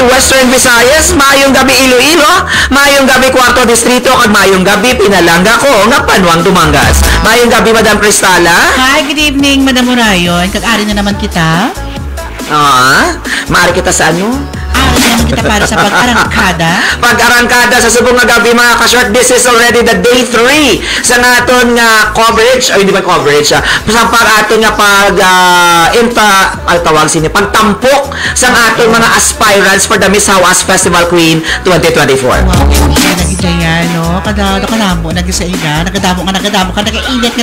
Western Visayas, maayong gabi Iloilo, maayong gabi Kwarto Distrito, kag maayong gabi Pinalanga ko nga Panuang Dumangas. Maayong gabi Madam Cristala. Hi, good evening Madam Morayon. Kag-ari na naman kita. Maari kita sa ano? Ari na naman kita para sa pag-arangkada. Pag-arangkada sa subong nga gabi mga ka-short. This is already the day 3 sa naton nga coverage, ay hindi ba coverage, sa pag-aton nga pagtampok sa aton mga aspirants for the Miss Hawas Festival Queen 2024. Wow, nagigaya, no? Kadamo, nagisaiga, nagadamo ka, nag-init.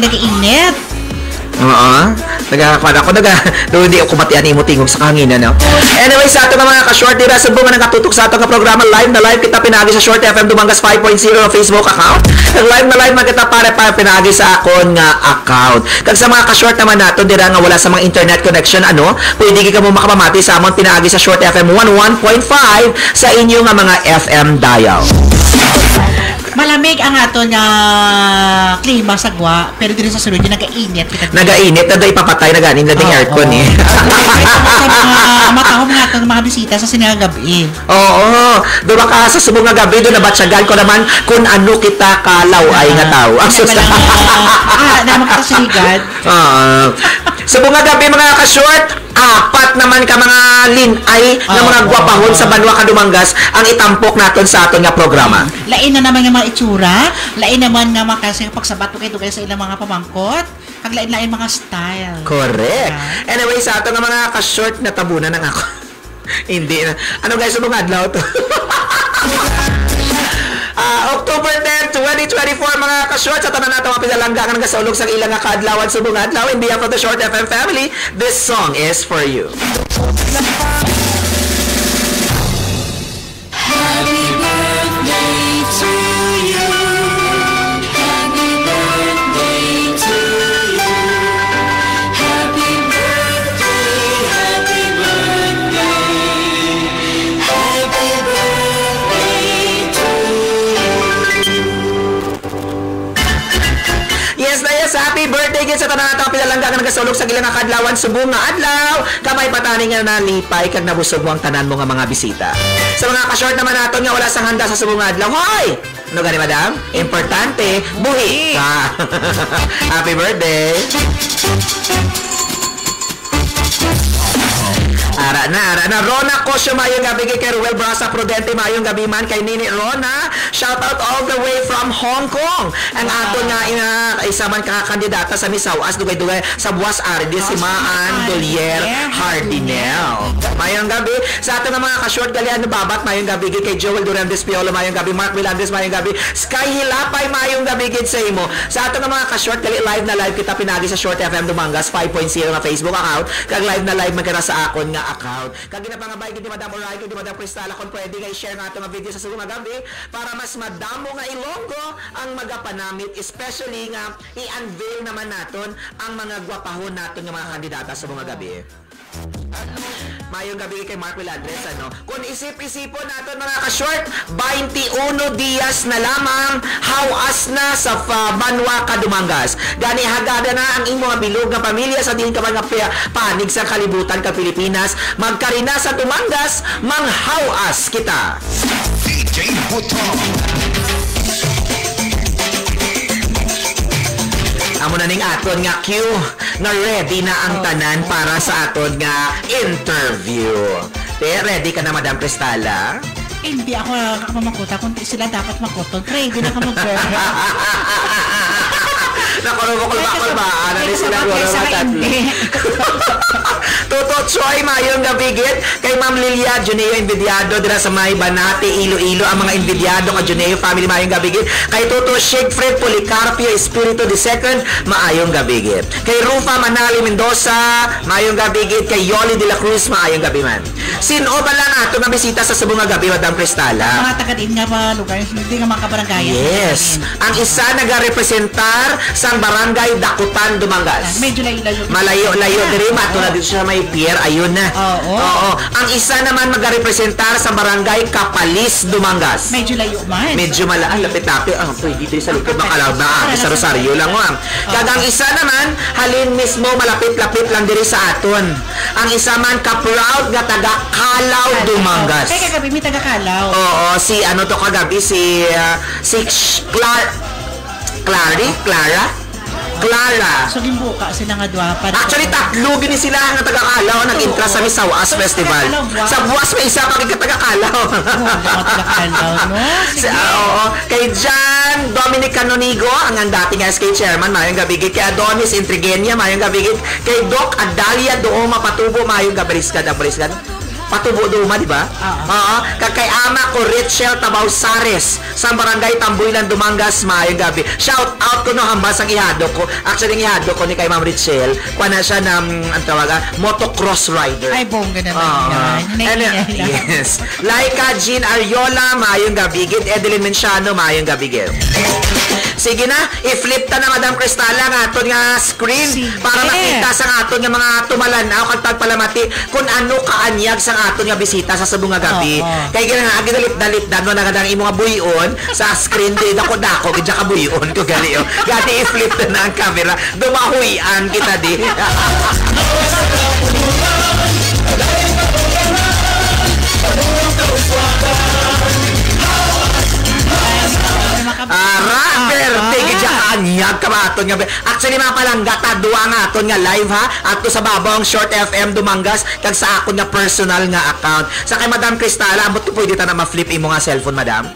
Hindi ako kumatian mo tingog sa kangina, no? Anyway, sa ato mga ka-short, diba, sa bunga nakatutok sa ato nga programa, live na live kita pinagi sa Short FM Dumangas 5.0 Facebook account. Live na live man kita para pinagi sa akon nga account. Kag sa mga ka-short naman nato, dira nga wala sa mga internet connection, pwede ka mo makamamati sa amon pinagi sa Short FM 11.5 sa inyo nga mga FM dial. Malamig ang ato nga klima sa gwa, pero dito sa sunod yung nag-ainit. Nag-ainit, na ipapatay na ganin na ding aircon eh. Sa matahom nga itong mga bisita sa sinagabi. Oo, doon ka sa subong nga gabi, doon nabatsagan ko naman kung ano kita kalaw ay nga tao. Naman ka sa ligad. Subong nga gabi mga ka-short, apat naman ka mga linay ng mga gwapahon sa Banwa Kadumangas ang itampok naton sa aton nga programa. Lain na naman nga mga itsura, lain naman nga makasing pagsabato kayo sa ilang mga pamangkot, kag lain-lain mga style. Correct. Anyway, sa aton nga mga ka-short na tabunan ng ako. Hindi na. Ano guys, subong adlaw to? October 10, 2024 mga ka-short, sa tanan nato mga pinalangga nga nagasaulog sa ilang nga kaadlawan subong adlaw. In behalf of the Short FM family, this song is for you. Happy birthday to you. Happy birthday to you. Happy birthday, happy birthday. Happy birthday to you. Yes, happy birthday gid sa tanan nato pinalangga nga nagasulog sa ilang nga kaadlawan subong nga adlaw. Kamay patani nga nalipay kag nabusog mo ang tanan mo nga mga bisita. Sa mga ka-short naman naton nga wala sang handa sa subong nga adlaw. Hoy! Ano gani madam? Importante, buhi ka. Happy birthday. Ara na. Rona Cosio, mayong gabi kay Ruel Brasa Prudente, mayong gabi man kay Nini Rona. Shout out all the way from Hong Kong. Ang ato nga isa man kandidata sa Miss Hawas dugay-dugay sa Buwas Ardi si Maan Dolier Hardinel. Mayong gabi sa ato nga mga ka-short galian babat, mayong gabi kay Joel Duran Despiolo, mayong gabi Mark Milandes, mayong gabi Sky Hilapay, mayong gabi gid sa imo. Sa ato nga mga ka-short gali live na live kita pinagi sa Short FM Dumangas 5.0 nga Facebook account, kag live na live man kana sa akon nga account. Kag ginapangabay gid ni Madam Oray, gid ni Madam Cristala kung pwede nga i-share nga ato nga video sa subong nga gabi para mas madamo nga Ilonggo ang magapanamit, especially nga i-unveil naman naton ang mga gwapahon naton nga mga kandidata sa mga gabi. Mayong gabi kay Mark Milandres, kung isip-isipon natin mga ka-short, 21 dias na lamang hawas na sa Banwa Kadumangas. Gani hagada na ang imong bilog nga pamilya sa din ka mga panig sa kalibutan ka Pilipinas. Magkarina sa Dumangas, manghawas kita. DJ Butong. Amo na ning aton nga queue na ready na ang tanan para sa aton nga interview. Ready ka na Madam Cristala? Hindi ako nakakamakuta, kundi sila dapat makuton. Ready na ka mag-girl. Nakurubukol ba? Ano ni sila guro matatlo? Tuto Choy, mayong gabigit kay Ma'am Lilia Juneo Invidiado dira sa may Banate, Iloilo, ang mga Invidiado ka Juneo family, mayong gabigit kay Tuto Sigfred Policarpio Espiritu II, maayong gabigit kay Rufa Manali Mendoza, mayong gabigit kay Yoli de la Cruz, maayong gabi man. Sino ba lang ato nga bisita sa subong nga gabi Madam Cristala? Mga taga-din nga ba lugar, hindi nga mga kabaranggayan. Yes, ang isa nagarepresentar sa barangay Dakutan, Dumangas. Medyo layo-layo. Malayo-layo diri mato na dito sa sa may pier, ayun na. Oo. Ang isa naman magarepresentar sa barangay Capalis, Dumangas. Medyo layo man. Medyo malaan, lapit-lapit. Pwede dito sa likod, makalaw na. Sa Rosario lang, ma'am. Kagang isa naman, halin mismo, malapit-lapit lang diri sa aton. Ang isa man, ka-proud nga taga Calaw, Dumangas. Kaya kagabi may taga-Calaw. Oo, si ano to kagabi, si Clara. So, gimbuka sila nga dua. Actually, tatlo gini sila nga taga-Calaw nag-intra sa Misawas Festival. Sa Buwas may isa pa taga-Calaw. Taga-Calaw, no? Sige. Oo. Kay John Dominic Canonigo, ang dating SK chairman, mayong gabigit. Kay Adonis Intrigenia, mayong gabigit. Kay Doc Adalia Dooma Patubo, mayong gabariskan. Patubo Duma, di ba? Oo. Kay Ama ko Richel Tabaw Sares sa barangay Tambuilan, Dumangas, mayong gabi. Shout out ko no hambas ang ihado ko. Actually, ang ihado ko ni kay Ma'am Richel, kuha na siya ng, ang tawaga, motocross rider. Ay, bongga naman yan. Yes. Laika Jean Ariola, mayong gabi. Edeline Menciano, mayong gabi. Sige na, i-flip ta na Madam Cristala nga aton nga screen para makita sa aton nga mga tumalanaw kag tagpalamati kung ano kaanyag sa aton nga bisita sa subong nga gabi. Kay gina nga dalit dano na kadang imong buyon sa screen di dako gidya ka buyon ko gali yo. Gati i-flip na ang camera. Dumahuyan kita di. Rapper, tigid siya kanyag kamaton nga. Actually, mga palangga, taduwa nga aton nga live ha. At sa babang Short FM Dumangas, kag sa akon nga personal nga account. Sa kay Madam Cristala, amot ko pwede ta na ma-flip imo nga cellphone, Madam?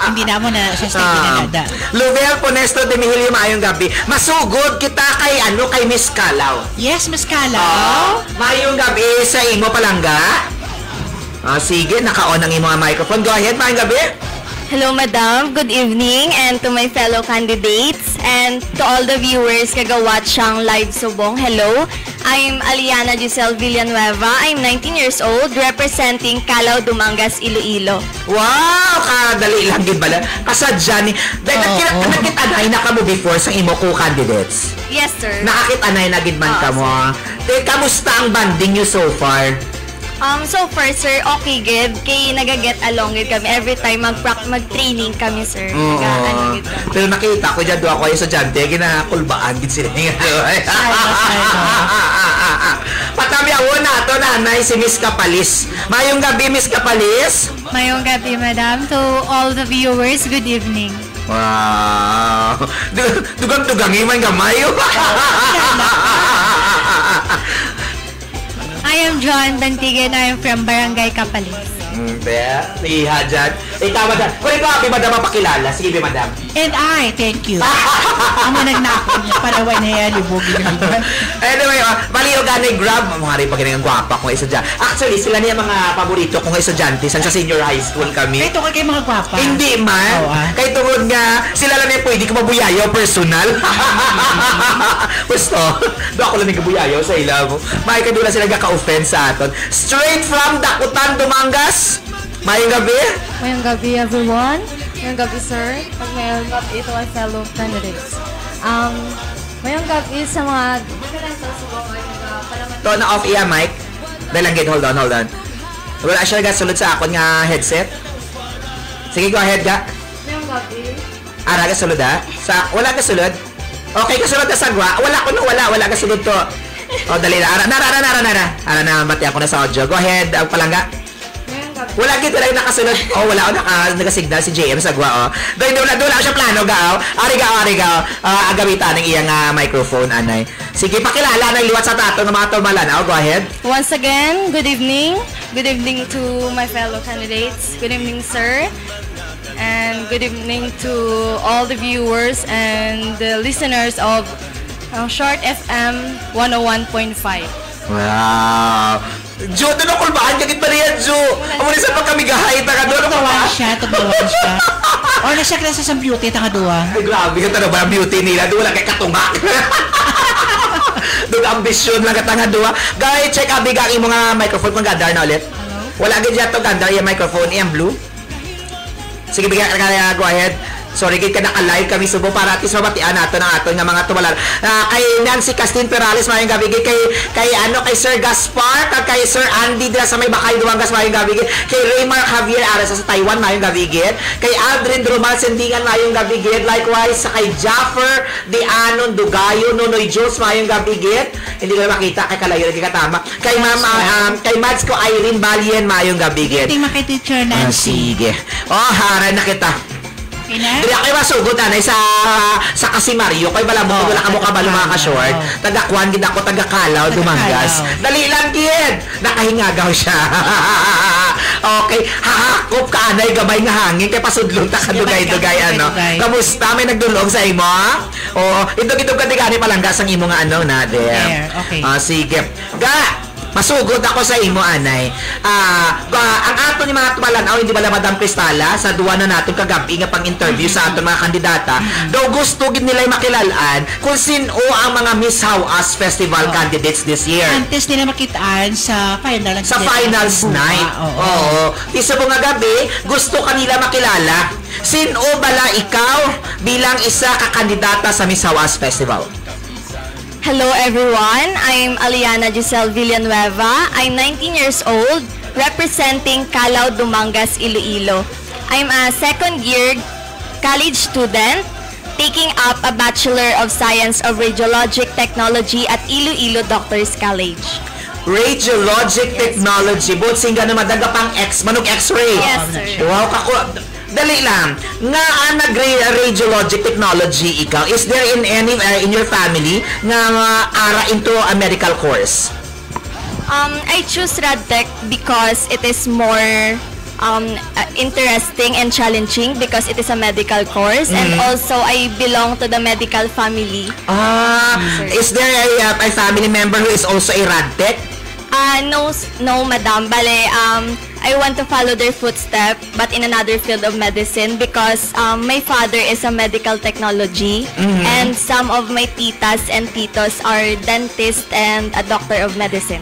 Hindi na mo na siya pinalada. Luvel Ponesto de Mihilio, maayong gabi. Masugod kita kay Miss Calaw. Yes, Miss Calaw. Maayong gabi sa imo palangga. Sige, naka-on ang imong microphone. Go ahead, maayong gabi. Hello, Madam. Good evening, and to my fellow candidates and to all the viewers kaga-watch ang live subong. Hello, I'm Aliana Giselle Villanueva. I'm 19 years old, representing Calaw, Dumangas, Iloilo. Wow! Kadali lang gid bala. Kasadya ni. Dahil nakita-anay na kamo before sa imo ko candidates. Yes, sir. Nakakit-anay na gid man kamo. Kamusta ang banding niyo so far? So far, sir, okay gid. Kay nagaget along gid kami every time mag-training kami, sir. Nag-ano gid kami. Pero nakita ko dyan, doon ako yung estudyante, ginakulbaan gid sila nga. Patami ako na ito, nanay, si Miss Capalis. Mayong gabi, Miss Capalis. Mayong gabi, madam. To all the viewers, good evening. Wow! Dugang-dugangi man gamayo. I am John Dantigan. I am from Barangay Capalis. Iha dyan. Ikaw, madam. Kung ikaw, madam, mapakilala. Sige, madam. And I, thank you. Ang managnakon niya, paraway na yan, libogin yung iba. Anyway, maliw ganay grab. Mga rin pag ang gwapa kong estudyante. Actually, sila niya mga paborito kong estudyante sa senior high school kami. Kaya tungkol kayo mga gwapa. Hindi man. Kaya tungkol nga, sila lang yung pwede ko mabuyayo personal. Gusto. Doon ako lang yung kabuyayo sa ilaw mo. Makikadula sila ka-offense sa aton. Straight from Dakutan, Dumangas. Mayong gabi. Mayong gabi, everyone. Mayong gabi, sir. At mayong gabi ito ay fellow candidates. Mayong gabi sa mga Turn off iya, Mike. Dalangit, hold on. Wala siya nagasulod sa akon nga headset. Sige, go ahead, ga. mayong gabi. Ara, kasulod, ha? Wala kasulod? Okay, kasulod na sagwa. Wala kasulod to. Dali na. Ara na, bati ako na sa audio. Go ahead, palangga. Wala gito lang nakasunod. Wala ako nagasignal si JM Sagwa. Doon siya plano gaaw. Arigaw. Agamitan ng iyang microphone, anay. Sige, pakilala ng liwat sa tato ng mga tumalanaw. Go ahead. Once again, good evening. Good evening to my fellow candidates. Good evening, sir. And good evening to all the viewers and the listeners of Short FM 101.5. Wow. Jo, doon ako kulbaan. Kagit ba niyan, Jo? Amo ni sa pagkamigahay. Taga doon ako Tagdawan siya. O, nasa klase sa beauty, tangaduwa. Ay, grabe ka talaga ba ang beauty nila? Doon wala kay katungak. Doon ambisyon lang katanga duwa. Guys, check abig ang imong microphone kung gandar na ulit. Wala gid yato gandar yung microphone, yung blue. Sige, bigyan ka go ahead. Sorry, kay ka naka-live kami subo para at least mabatian nato ng aton nga mga tumalan. Kay Nancy Castin Perales, mayong gabi. Kay Sir Gaspar, kay Sir Andy dila sa may Bakay Duangas, mayong gabi. Kay Raymar Javier Aras sa Taiwan, mayong gabi. Kay Aldrin Roman Sendingan, mayong gabi. Likewise, sa kay Jaffer Dianon Dugayo, Nonoy Jules, mayong gabi. Hindi ko na makita, kay Kalayo, hindi katama. Kay Ma'am, kay Mads ko Irene Balien, mayong gabi. Hindi makiteacher Nancy. Sige. Haran na kita. Ina? Dili kayo masugod anay sa Kasimario kay bala mo wala ka mo kabalo mga ka-short. Taga-kuan gid ako taga-Kalaw Dumangas. Dali lang gid. Nakahingagaw siya. Okay, hahakop ka anay gabay nga hangin kay pasudlong ta kadugay-dugay ano. Kamusta may nagdulong sa imo? Oo, idog-idog ka digani palanggas ang imo nga ano na there. Okay. Sige. Masugod ako sa imo, anay. Ang ato ni mga tumalanaw, hindi bala Madam Cristala, sa duwa na natin kagabi nga pang-interview sa aton mga kandidata, daw gusto gid nila'y makilalaan kung sino ang mga Miss How-Us Festival candidates this year. Antes nila makitaan sa final. Sa finals night. Oo. Isa po nga gabi, gusto kanila makilala. Sino bala ikaw bilang isa ka kandidata sa Miss How-Us Festival? Hello everyone, I'm Aliana Giselle Villanueva. I'm 19 years old, representing Calao Dumangas, Iloilo. I'm a second-year college student, taking up a Bachelor of Science of Radiologic Technology at Iloilo Doctors College. Radiologic Technology. Bot singa na madaga pang manong X-ray. Yes, sir. Wow, dali lang. Nga nag-radiologic technology ikaw, is there in any in your family nga ara into a medical course? I choose RadTech because it is more interesting and challenging because it is a medical course and also I belong to the medical family. Is there a family member who is also a RadTech? No, madam. Bale, I want to follow their footsteps, but in another field of medicine because my father is a medical technology and some of my titas and titos are dentist and a doctor of medicine.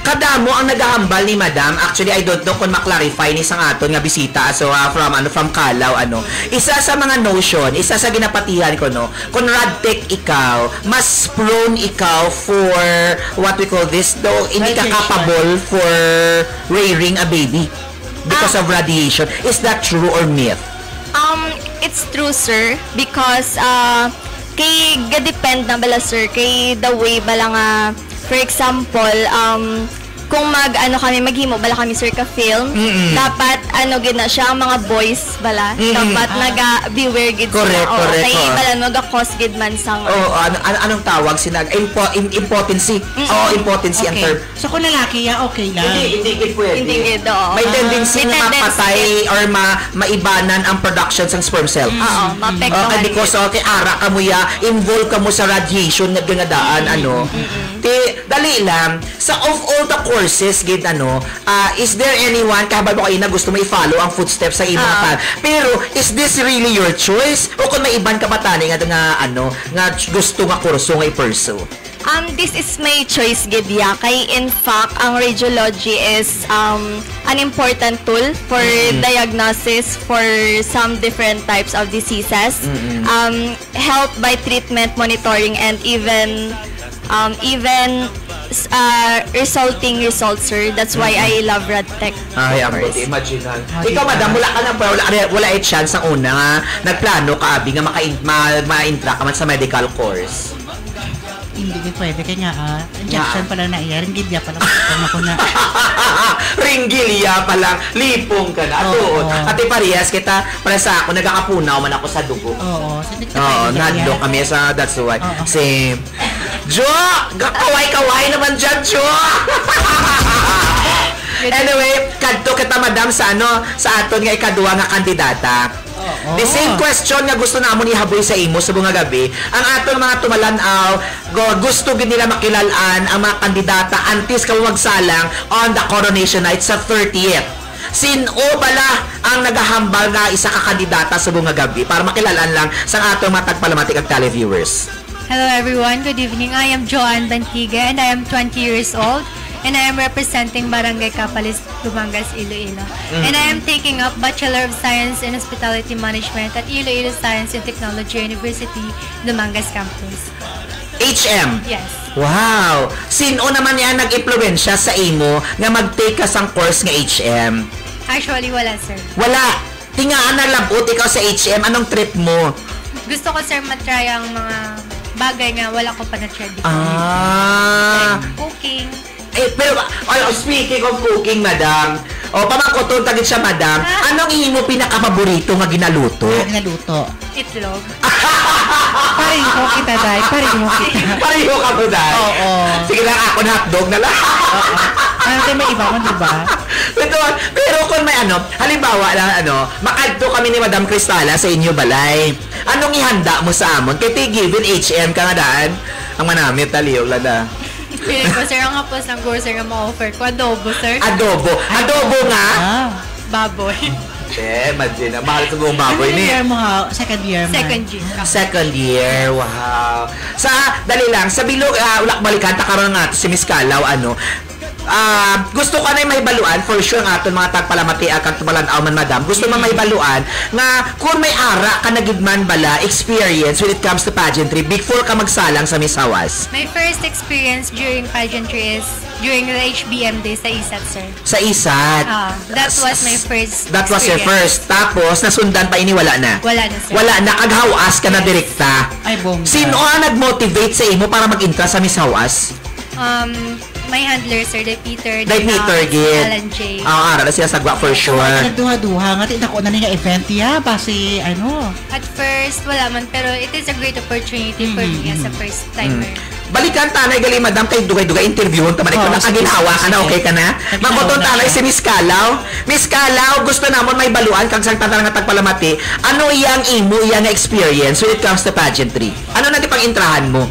Kadamo ang nagahambal ni Madam. Actually, I don't know kung maklarify ni sang aton nga bisita. So, from Calao, Isa sa mga notion, isa sa ginapatihan ko, no, kung RadTech ikaw, mas prone ikaw for, what we call this, though, hindi ka capable for rearing a baby because of radiation. Is that true or myth? It's true, sir, because kay ga-depend na bala, sir, kay the way bala nga. For example, kung kami maghimo bala kami sir ka film, dapat gina siya ang mga boys bala, dapat naga-beware gid sila. Correct. Kay bala naga-cause gid man sang. Anong tawag impotency. Impotency ang term. So kung lalaki okay lang. Hindi pwede. Hindi gid. May tendency na mapatay or maibanan ang production ng sperm cell. Mapektuhan. Because ara ka mo involve ka mo sa radiation na ginadaan dali lang sa of all the courses gid is there anyone kabal mo kayo na gusto mo i-follow ang footsteps sa imong fan? Pero is this really your choice o kung may iban ka patani nga gusto nga kurso nga i-pursue? This is my choice gid kay in fact ang radiology is an important tool for diagnosis for some different types of diseases, help by treatment monitoring and even resulting results, sir. That's why I love RadTech. Ay, ang buti. Imagine. Ikaw, madam, wala ka na wala ay chance ang una nga nagplano ka abi nga ma-intra ka man sa medical course. Hindi pwede kaya injection pa lang na iya, ringgilya pa lang ako na. Ringgilya pa lang, lipong ka na. Ate parehas kita, para sa ako, nagkakapunaw man ako sa dugo. Nadlo kami sa that's why. Same. Jo! Kaway-kaway naman dyan, Jo! Anyway, kadto kita madam sa aton nga ikaduha nga kandidata. The same question nga gusto namon ihaboy sa imo sa bunga gabi. Ang atong mga tumalanaw, gusto gid nila makilalaan ang mga kandidata antes ka magsalang on the coronation night sa 30th. Sino bala ang nagahambal nga isa ka kandidata sa bunga gabi para makilalaan lang sa atong mga tagpalamatik ag televiewers. Hello everyone, good evening. I am Joanne Dantiga and I am 20 years old and I am representing Barangay Capalis, Dumangas, Iloilo. And I am taking up Bachelor of Science in Hospitality Management at Iloilo Science and Technology University, Dumangas Campus. HM. Yes. Wow! Sino naman yan nag-impluwensya sa imo nga mag-take ka sang course nga HM? Actually, wala, sir. Wala! Tingaan na labot ikaw sa HM. Anong trip mo? Gusto ko, sir, matry ang mga bagay nga wala ko pa na-try before. Ah! Cooking. Pero, speaking of cooking, madam, pamangkoton tagit siya, madam, anong imo pinaka-paborito nga ginaluto? Naluto. Itlog. Pareho kita, Day. Pareho kita. Pareho ka to, dahil. Oo. Sige lang, ako na hotdog na lang. Ano tayo may iba mo, di ba? Pero kung may halimbawa lang, makadto kami ni Madam Cristala sa inyo balay. Anong ihanda mo sa amon? Kaya tayo given HM ka nga daan. Ang manamit, taliw, lada. Feeling ko, sir, ang hapos ng grocery nga ma-offer ko. Adobo, sir. Adobo. Adobo nga? Ah. Baboy. Imagine, mahal sa buong baboy Ano ni. year mo ha? Second year mo? Second year. Second year, wow. Dali lang, sa bilog, ulak balikan, takaroon nga si Miss Kalaw, gusto ko na may baluan, for sure nga aton mga tagpalamati kag tumalanaw man, madam. Gusto man may baluan nga kung may ara ka nagigman bala experience when it comes to pageantry before ka magsalang sa Miss Hawas. My first experience during pageantry is during the HBM day sa ISAT, sir. Sa ISAT. That was my first That was your experience. first. Tapos nasundan pa ini wala na. Wala na, sir. Wala na, kaghawas ka na direkta. Ay, bongga. Sino ang nag-motivate sa imo para mag-intra sa Miss Hawas? My handler, sir, Day Peter, Day Peter, gid. Alan J. Ara na siya sagwa for sure. Nagduha-duha nga, tinako na nga event ya, basi, At first, wala man, pero it is a great opportunity for me as a first timer. Balikan tanay gali, madam, kay dugay-dugay interview ta man ikaw Oo, nakaginhawa ka na, sige. okay ka na? Mabuton na tanay siya. si Miss Kalaw. Miss Kalaw, gusto namon may baluan kag sang tanang nga tagpalamati. Ano iyang imo iyang experience when it comes to pageantry? Ano na di pang intrahan mo?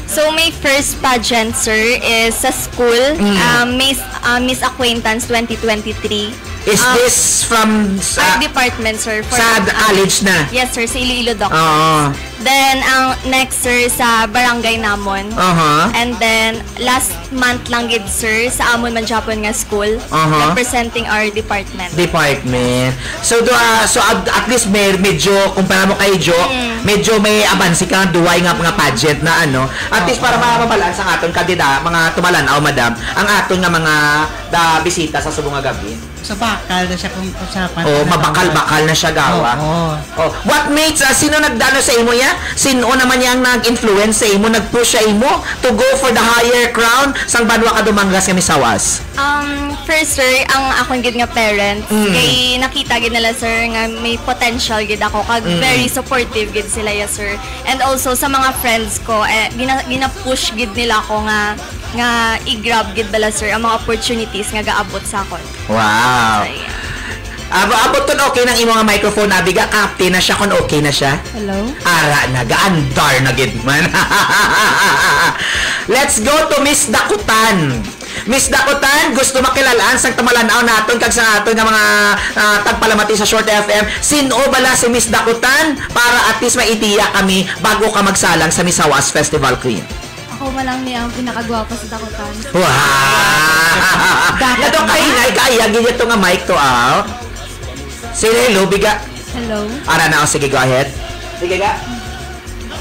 So, my first pageant, sir, is sa school, Miss Acquaintance 2023. Is this from Art department, sir. sa college na? Yes, sir, sa Iloilo Doc. Oo. Then, ang next, sir, sa barangay namon. And then, last month lang gid, sir, sa amon man Japon nga school, representing our department. So at least medyo kumpara mo kay Jo, medyo may abansi ka duway nga mga pageant na at least para mababalance ang aton kandida, mga tumalanaw, madam, ang aton nga mga bisita sa subong nga gabi. sa bakal na siya kung usapan. Mabakal-bakal na siya gawa. What makes sino nagdano sa imo ya? Sino naman yang nag-influence sa imo, nag-push sa imo to go for the higher crown sang banwa ka Dumangas nga Miss Hawas? First, sir, ang akong gid nga parents, kay nakita gid nila, sir, nga may potential gid ako, kag very supportive gid sila, yes, sir. And also sa mga friends ko, gina-push gid nila ako nga i-grab gid bala, sir, ang mga opportunities nga gaabot sa akon. Wow. Abot ton okay nang imo nga microphone, abiga captain na siya kon okay na siya. Hello? Ara na gaandar na gid man. Let's go to Miss Dakutan. Miss Dakutan, gusto makilalaan sang tumalanaw naton kag sa aton nga mga tagpalamati sa Short FM. Sino bala si Miss Dakutan para at least maitiya kami bago ka magsalang sa Miss Hawas Festival Queen? Ako malang niya ang pinakagwapo sa Dakotan. Wow! Nato kaya gid ito nga mic to out. Sige, hello, biga. Hello? Ara na, sige, go ahead. Sige, ga.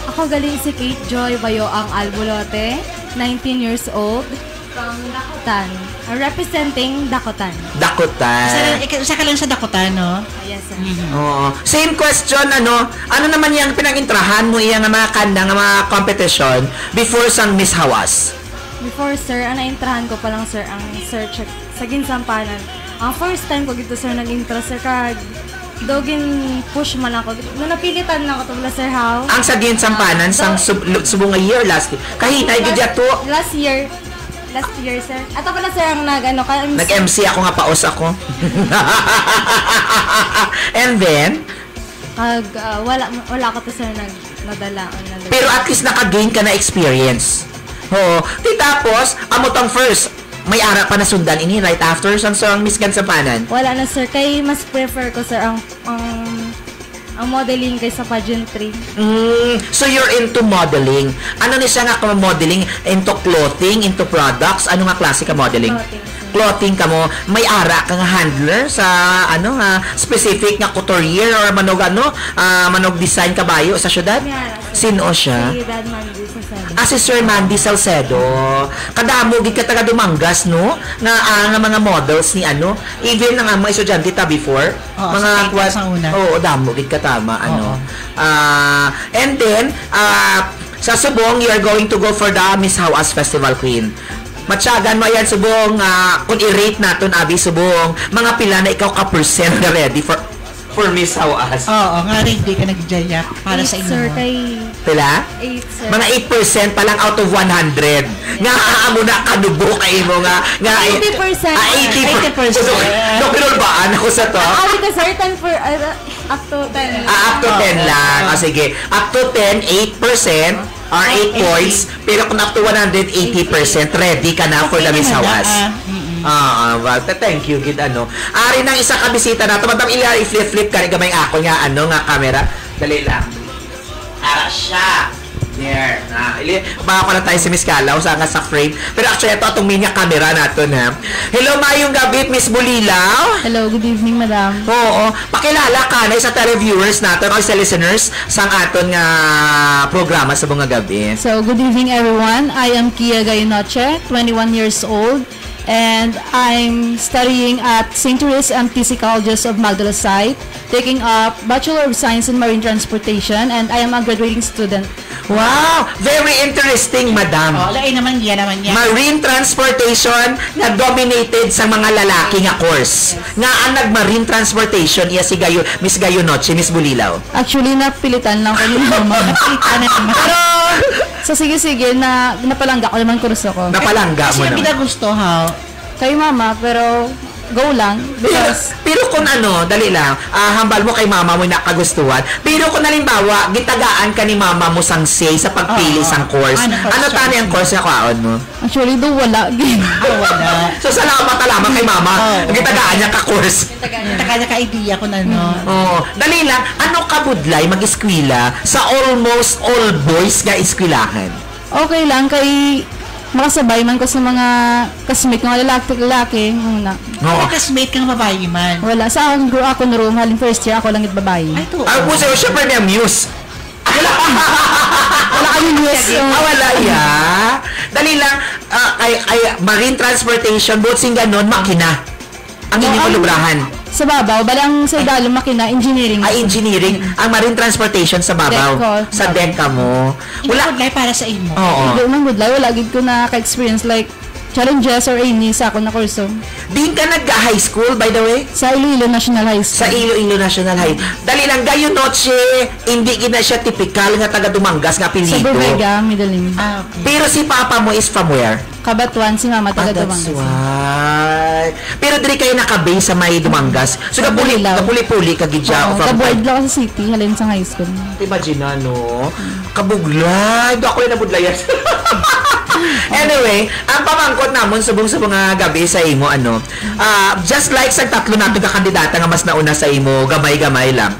Ako galing si Kate Joy Bayo ang Albulote, 19 years old, from Dakotan. Representing Dakotan. Dakotan. Isa ka lang sa Dakotan, no? Yes, sir. Oo. Same question, ano naman yung pinag-intrahan mo iyang mga kanda, nga mga competition before sang Miss Hawas? Before, sir, ang naintrahan ko pa lang, sir, ang search sa Ginsampanan. Ang first time ko gito, sir, nag-intra, sir, kag dogin push man ako. Napilitan na ako to, sir, how? Ang sagin sampanan sang subong nga year last year. Kahinay gid to. Last year, sir. Ato pala, sir, ang nag-MC ako nga paos ako. And then, wala ko to, sir, nadala. pero at least naka-gain ka na experience. Oo. Di tapos, amo tong first, may ara pa na sundan ini right after sang Miss Gansampanan. Wala na, sir. Kay mas prefer ko, sir, ang ang modeling kaysa pageantry. So you're into modeling. Ano ni siya nga ka modeling? Into clothing, into products? Ano nga klase ka modeling? Clothing ka mo. May ara ka nga handler sa ano nga specific nga couturier or manog manog design kabayo sa syudad? Sino siya? Si Dad Mandy Salcedo. Si Sir Mandy Salcedo. Kadamo gid ka taga Dumangas no nga mga models ni even nga mga estudyante ta before mga sa una. damo gid ka tama and then sa Subong you're going to go for the Miss Hawas Festival Queen. Matyagan mo yan Subong kung i-rate naton abi Subong mga pila na ikaw ka percent na ready for Miss Hawas. Oo, nga rin di ka nagjayak para sa inyo. Sir, kay Pila? 8, sir. Mga 8% pa lang out of 100. Nga amo na kadubo kay mo nga 80%. 80%. No, pero baan ako sa to? Ka sir, 10 for, up to 10. Up to 10 lang. Sige. Up to 10, 8% or 8 points. Pero kung up to 100, 80%, ready ka na for the Miss Hawas. Well, thank you, gid Ari nang isa ka bisita na. Madam Ilia, i-flip ka rin gamay ako nga nga camera. Dali lang. Ara siya. There. Baka ko na tayo si Miss Kalaw sa frame. Pero actually, ito atong mini camera natin ha. Hello, mayong gabi, Miss Bulilaw. Hello, good evening, madam. Oo. Pakilala ka na sa televiewers natin o sa listeners sa aton nga programa sa mga gabi. So, good evening, everyone. I am Kia Gaynoche, 21 years old. And I'm studying at St. Therese MTC Colleges of Magdala Site, taking up Bachelor of Science in Marine Transportation, and I am a graduating student. Wow! Very interesting, madam. Lain naman yan. Marine Transportation na dominated sa mga lalaki nga course. Nga ang nag-marine transportation iya si Miss Gaynoche, Miss Bulilaw. Actually, napilitan lang ko ni mama. Pero, sa sige-sige, napalangga ko naman kurso ko. Napalangga mo Kasi naman. ang gusto, ha? Kay mama, pero go lang. Because, Pero kung dali lang, hambal mo kay mama mo nakagustuhan. Pero kung halimbawa, gitagaan ka ni mama mo sang say sa pagpili sang course. Ano tani ang course na kaon mo? actually, do wala. Wala. So salamat kay mama. Gitagaan niya ka course. Taka ka idea ko na, Dali lang, ano ka budlay mag-eskwela sa almost all boys nga eskwilahan? Okay lang, kay makasabay man ko sa mga kasmate ng lalaki una. May kasmate kang babae man. Wala. Sa akin, ako na room, halin first year, ako lang it babae. Ay, to. Ang puso, syempre niya muse. Wala kami news. Wala ya. Dali lang, ay marine transportation, boat sing ganon, makina. Ang hindi mo lubrahan. Sa babaw, bali ang sa idalo makina, engineering. Engineering, ang marine transportation sa babaw. Deck ko. Sa deck ka mo. Wala para sa imo. Oo. Hindi man good life, wala gid ko na ka-experience like challenges or any sa ako na kurso. Din ka nag-high school, by the way? Sa Iloilo National High Sa School. Iloilo National High. Dali lang, Gaynoche, hindi gina siya typical nga taga Dumangas nga Sa pinito. Burvega, Midalim. Okay. Pero si papa mo is from where? Kabatuan, si mama taga That's Dumangas. why. Pero diri kayo naka-base sa may Dumangas. So, Sa Bulilaw. napuli-puli ka gidya. Oo, kaboard lang ako sa city, halin sa high school. Imagine no? Kabuglay. Ako yung nabudlayan. Anyway, ang pamangkot namon subong sa mga gabi sa imo just like sa tatlo nato ka kandidata nga mas nauna sa imo, gamay-gamay lang.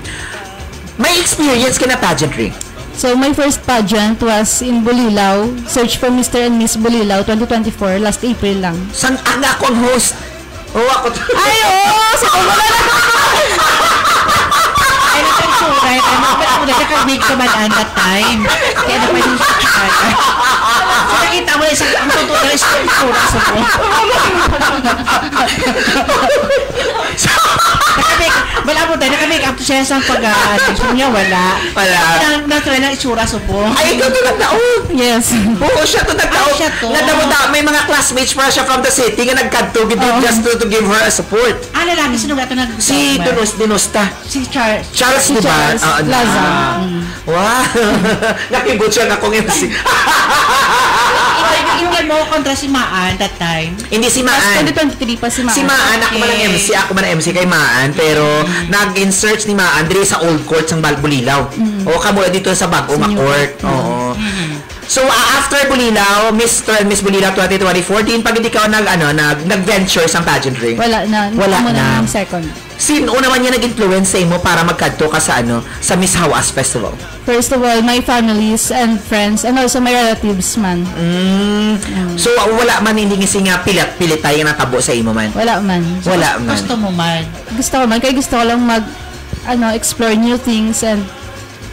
May experience ka na pageantry. So, my first pageant was in Bulilaw. Search for Mr. and Miss Bulilaw 2024, last April lang. San ang akong host? Ako. Ay, oo! Sa kumula na! Ay, nagkakasuray. Ay, nagkakabig ka man at that time. Kaya na pa yung sakit. So, nakita mo ang totoo na isang itsura sa po. Nakamake up to siya sa pag-aano niya, wala. Natry ng itsura sa po. Ay, ikaw to nagtaon. Yes. Oo, siya to nagtaon. Siya to. May mga classmates pa siya from the city nga nagkadto just to give her a support. Lalaki, sino nga ito Si Dinusta. Si Charles. Charles, di ba? Charles Plaza. Wow. Nakibot siya nga kong MC. Yung mo kontra si Maan that time. Hindi si Maan. 2023 pa si Maan. Si Maan, ako man ang MC. Ako man ang MC kay Maan. Pero, nag-insert ni Maan diri sa old court sang Bulilaw. O, kamula dito sa bago nga court. Oo. So after Bulinaw, Mr. and Miss Bulinaw 2014, pag hindi ka nag-venture sa pageantry. Wala na. Wala Muna na. ng second. Sino naman niya nag-influence sa mo para magkadto ka sa sa Miss Hawas Festival? First of all, my families and friends and also my relatives man. So wala man hindi nga pilit tayo natabo sa imo man. Wala man. Wala man. Gusto mo man. Gusto ko man. Kaya gusto ko lang explore new things and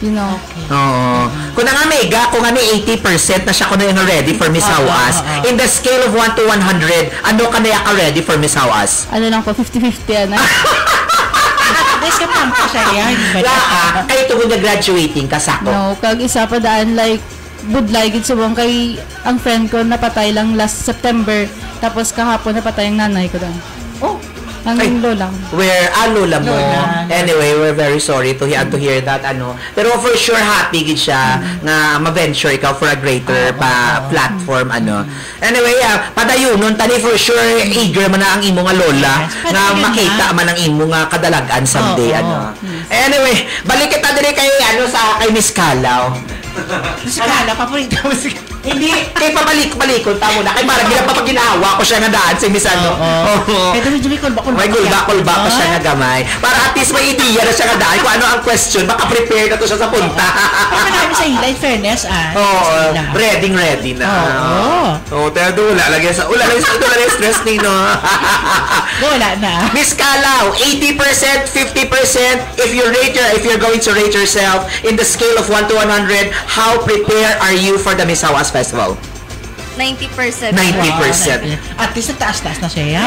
Oo. Kung nga mega, kung nga may 80% na siya kung na yung ready for Miss Hawas. In the scale of 1 to 100, ano ka na ka ready for Miss Hawas? Ano lang po, 50-50 Des ka lang po siya yan. Kayo tungkol na graduating ka sako. No, kag isa pa daan like budlay gid subong kay ang friend ko napatay lang last September tapos kahapon napatay ang nanay ko daan. Oh, ang lola. Lola mo. Lola. Anyway, we're very sorry to hear that Pero for sure happy gid siya nga ma-venture ikaw for a greater platform Anyway, padayunon tani for sure eager man na ang imo nga lola nga makita man ang imo nga kadalagan someday Anyway, balik kita diri kay kay Miss Kalaw. Si Kala, paborito mo si Hindi, kay pabalik-balikon tamo na. Kay parang ginawa ko siya nga daan sa Miss Kaya dumi-dumi kulba-kulba. May gulba-kulba ko siya nga gamay. Para at least may idea na siya nga daan kung ano ang question. Baka prepare na to siya sa punta. Kaya marami sa hila, in fairness, Ready na. Oo. Pero wala lagi sa stress ni no. Wala na. Miss Kalaw, 80%, 50%, if you're going to rate yourself in the scale of 1 to 100, how prepared are you for the Miss Hawas Festival? 90%. 90%. At least taas-taas na siya yan.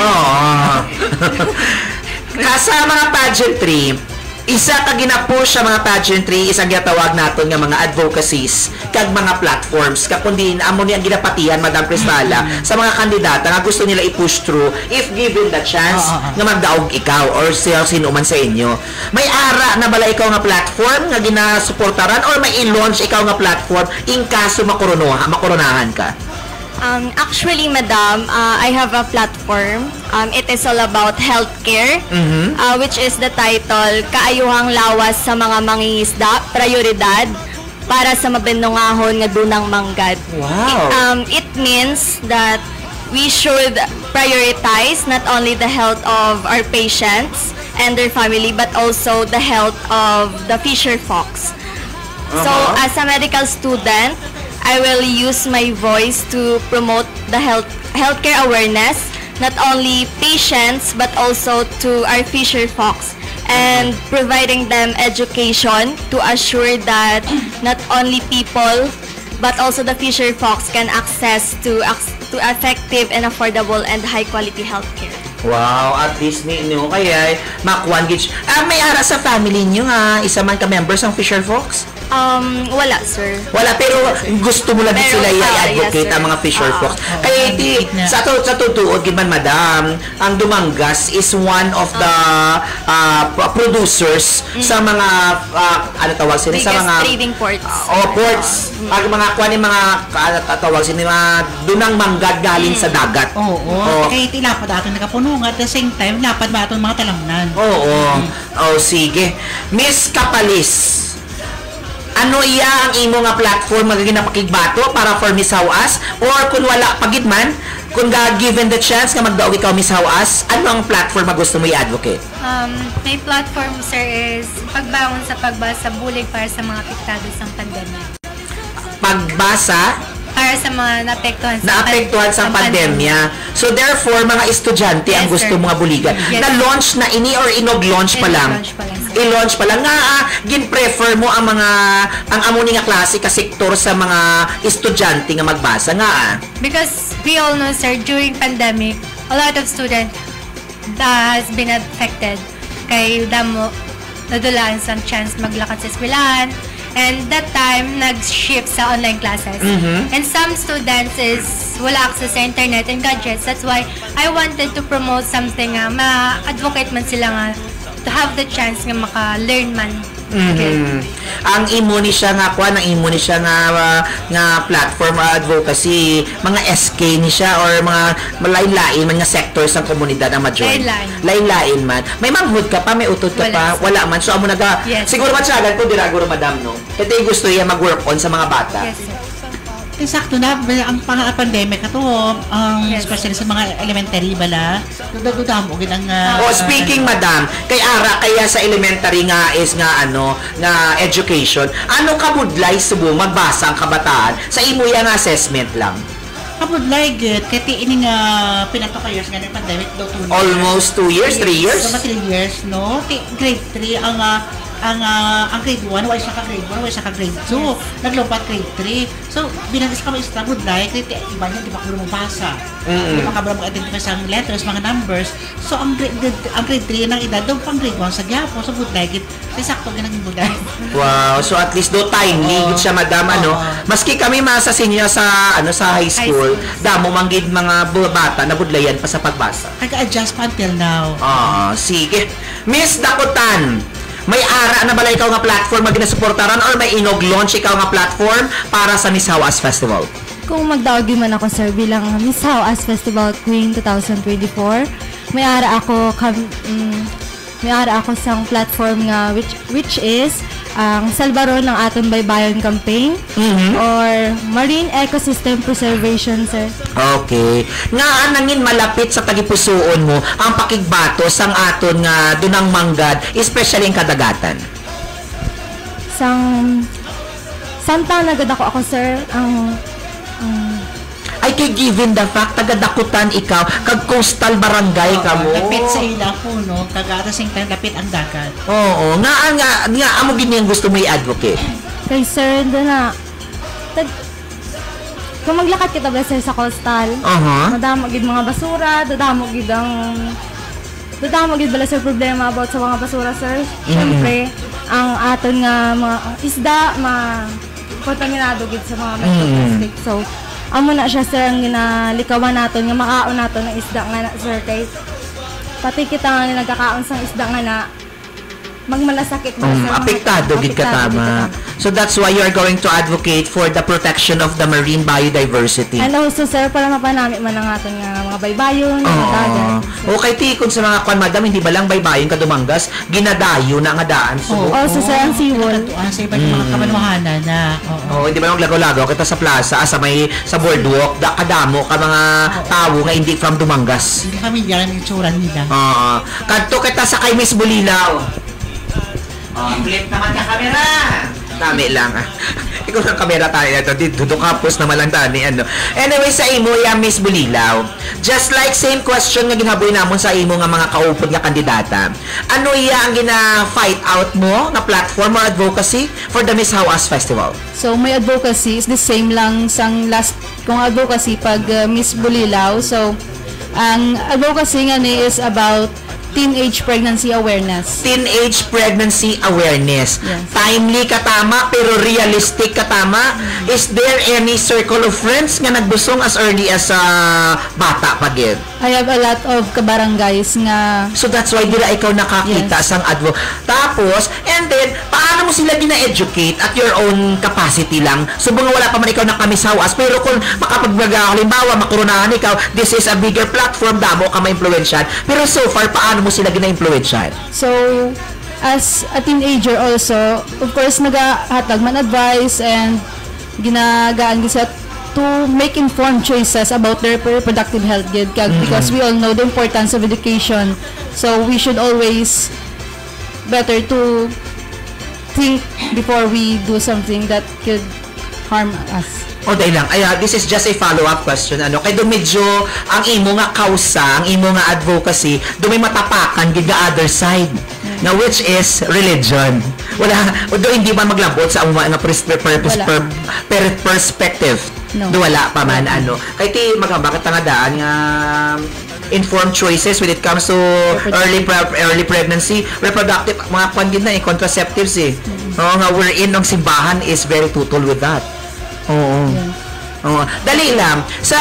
Kasa mga pageantry, isa ka gina-push sa mga pageantry, isang ginatawag naton nga mga advocacies kag mga platforms kundi amo ni ang ginapatihan Madam Cristala sa mga kandidata nga gusto nila i-push through if given the chance nga magdaog ikaw or sino man sa inyo. May ara na bala ikaw nga platform nga ginasuportaran or may i-launch ikaw nga platform in kaso makoronahan ka? Actually, Madam, I have a platform. It is all about healthcare, which is the title, Kaayuhang Lawas sa mga mangingisda, Prioridad para sa mabendongahon nga dunang manggad. Wow. It means that we should prioritize not only the health of our patients and their family, but also the health of the fisher folks. So, as a medical student, I will use my voice to promote the healthcare awareness, not only patients but also to our fisher folks, and providing them education to assure that not only people but also the fisher folks can access to effective and affordable and high quality healthcare. Wow, at least no kaya makuan gid. May ara sa family niyo nga isa man ka members ng fisher folks? Wala, sir. Wala, pero gusto mo lang din sila i-advocate yes, ang mga fisher folks. Kaya sa tutuod gid man Madam, ang Dumangas is one of the producers sa mga tawag sila sa mga trading ports. Ports. Ang mga kuan ni mga tawag sila mga dunang manggad galing sa dagat. Kaya tilapad ato nakapuno at the same time lapad ba ato mga talamnan. Sige. Miss Kapalis, ano iya ang imo nga platform nga ginapakigbato para for Miss Hawas? Or kung wala pagid man, kung given the chance nga magdaog ikaw Miss Hawas, ano ang platform nga gusto mo i-advocate? My platform, sir, is pagbangon sa pagbasa bulig para sa mga apektado sa pandemya. Pagbasa Para sa mga naapektuhan sa pandemya. So therefore, mga estudyante ang Yes, gusto sir. mga buligan. Yes. Na-launch na ini or inog-launch pa lang? I-launch pa lang, sir. I-launch pa lang. Nga, gin-prefer mo ang amuni nga klase ka sektor sa mga estudyante nga magbasa nga. Because we all know, sir, during pandemic, a lot of students has been affected. Kay damo, nadulaan sa chance maglakad sa eskwelahan. And that time, nag-shift sa online classes. And some students is wala access sa internet and gadgets. That's why I wanted to promote something nga, ma-advocate man sila nga to have the chance nga maka-learn man. Ang imo ni siya nga kuan, ang imo ni siya nga platform advocacy, mga SK ni siya or mga lain-lain man nga sectors ng komunidad ang ma-join. Lain-lain man. May manghud ka pa, may utod ka pa, wala man. So amo Yes. siguro man siya ko dira guro Madam no. Kasi gusto iya mag-work on sa mga bata. Yes, sir. Sakto na, ang pandemic ato, Yes. especially sa mga elementary bala, duda mo gid ang Speaking madam, kay ara kaya sa elementary nga is nga nga education, ano ka budlay subo magbasa ang kabataan sa imo yang assessment lang? kabudlay gid kay ini nga pinato ka years nga ng pandemic do 2 years. Almost 2 years, 3 years? So, 3 years, no? Grade 3 ang grade 1, wala siya ka grade 1, wala siya ka grade 2. Naglupat grade 3. So, binagis ka mga budlay, grade iba niya, di ba ka basa? Di ba ka mag-identify sa letters, mga numbers. So, ang grade 3 ng edad, doon pang grade 1 sa Gyapo, sa budlay, sakto ginaging budlay. Wow, so at least do timely gid siya madam maski kami masa senior sa sa high school, damo manggid mga bata na budlayan pa sa pagbasa. Nag-adjust pa until now. Sige. Miss Dakutan, may ara na bala ikaw nga platform nga ginasuportaran or may inog-launch ikaw nga platform para sa Miss Hawas Festival? Kung magdawag man ako, sir, bilang Miss Hawas Festival Queen 2024, may ara ako sa platform nga which is ang Salbaron ng Aton Baybayon campaign or Marine Ecosystem Preservation, sir. Okay. Nga nangin malapit sa tagipusoon mo ang pakigbato sang aton nga dunang manggad, especially ang kadagatan. Santa nagad ako, sir, Ay kay given the fact tagadakutan ikaw kag coastal barangay ka mo. Lapit sa ila po, no? Kagatasing tayo, lapit ang dagat. Oo, nga amo gid niyang gusto mo i-advocate. kay sir, doon na, kung maglakad kita ba, sir, sa coastal, madamo gid mga basura, dadamo gid bala, sir, problema about sa mga basura, sir. Siyempre, ang aton nga mga isda, kontaminado gid sa mga microplastic. So, amo na siya, sir, ang ginalikawan naton nga makaon naton ng isda nga na, sir, kay pati kita nga nagkakaon sang isda nga na magmalasakit ba, sir? Apektado gid ka tama. So that's why you are going to advocate for the protection of the marine biodiversity. And also, sir, para mapanamit man ang aton nga mga baybayon, mga dagat. Okay, tikod sa mga kwan, madam, hindi ba lang baybayon ka Dumangas, ginadayo na nga daan. Also, sir, ang seawall. Sa iba yung mga kamanuhanan na, hindi ba lang lagaw-lagaw kita sa plaza, sa boardwalk, kadamo ka mga tao nga hindi from Dumangas. Hindi kami yan ang itsura nila. Kadto kita sa kay Miss Bulilaw. Flip naman ka kamera. Dami lang Ikaw ng kamera tayo ito. Dito kapos naman lang tayo Anyway, sa imo ya Miss Bulilaw, just like same question nga ginaboy namon sa imo nga mga kaupod nga kandidata. Ano iya ang gina-fight out mo na platform or advocacy for the Miss Hawas Festival? So, my advocacy is the same lang sang last kong advocacy pag Miss Bulilaw. So, ang advocacy nga ni is about teenage pregnancy awareness. Teenage pregnancy awareness. Yes. Timely katama pero realistic katama. Is there any circle of friends nga nagbusong as early as bata pa gid? I have a lot of kabarangays nga So that's why dila ikaw nakakita sang advo. Tapos, and then, paano mo sila gina-educate at your own capacity lang? So, wala pa man ikaw nakamisawas, pero kung makapagbaga, halimbawa, makurunahan ikaw, this is a bigger platform, damo ka ma-influensyan. Pero so far, paano mo sila gina-influensyan? So, as a teenager also, of course, nagahatag man advice and ginagaan gisa to make informed choices about their reproductive health because we all know the importance of education. So, we should always better to think before we do something that could harm us. Dahil lang. This is just a follow-up question. Kaya medyo ang imo nga kausa, ang imo nga advocacy, may matapakan gid nga other side. Na which is religion. Hindi ba maglabot sa mga perspective. No. Wala pa man Kaya ti bakit nga daan nga informed choices when it comes to early pregnancy, reproductive, mga pandin na contraceptives nga we're in ng simbahan is very tutol with that. Oo. Dali lang. Sa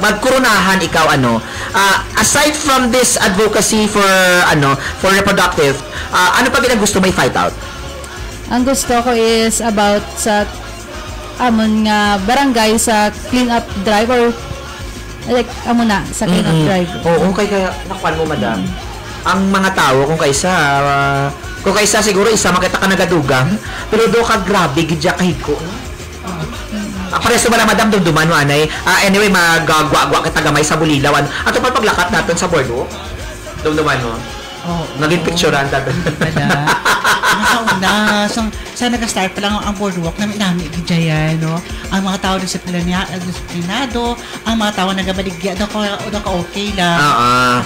magkurunahan ikaw aside from this advocacy for reproductive, ano pa gusto may fight out? Ang gusto ko is about sa amon nga barangay sa clean up drive or like amo na sa clean up drive. Oo, kaya nakuan mo madam. ang mga tao kung kaysa siguro isa makita ka nagadugang, pero do ka grabe gidya kay ko. Pares naman na madam dumduman mo anay. Anyway, magagwa-gwa kita gamay sa bulilawan. Ato pa paglakat natin sa boardwalk. Dumduman mo. Naging picturean dapat. Nakauna, sa nag-start pa lang ang boardwalk na nami gidya no? Ang mga tao disiplinado, ang mga tao nagabaligya, daw ka okay lang.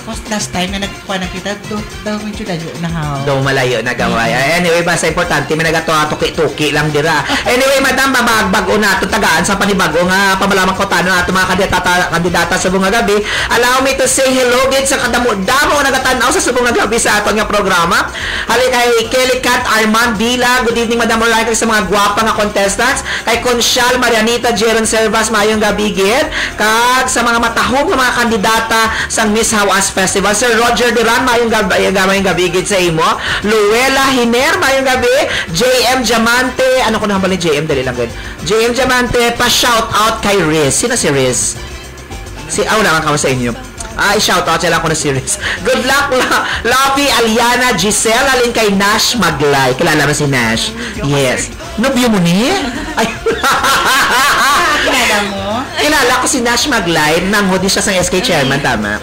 Tapos last time na nagkuha na kita, daw medyo layo na how. Daw malayo na gaway. Anyway, basta importante, may nagatuki-tuki lang dira. Anyway, madam, mabagbago na ito tagaan sa panibago nga pamalamang ko tanong ato mga kandidata sa bunga gabi. Allow me to say hello gid sa kadamo nagatanaw sa subong gabi sa aton nga programa. Hali kay Kelly Cat Armand Dila. Good evening, Madam Moray, sa mga gwapa nga contestants. Kay Conchal Marianita Jeron Servas, mayong gabi gid. Kag sa mga matahog nga mga kandidata sa Miss Hawas Festival. Sir Roger Duran, mayong gabi gid sa imo. Luella Hiner, mayong gabi. JM Diamante, ano ko na ni JM, dali lang gid. JM Diamante, pa-shout out kay Riz. Sino si Riz? Wala kang sa inyo. I-shout out siya lang ko na series. Good luck, Lovey, Aliana, Giselle, alin kay Nash Maglay. Kilala mo si Nash? Yes. Nobyo mo ni? Ay, kilala mo? Kilala ko si Nash Maglay. Nanghodi siya sa SK chairman, tama.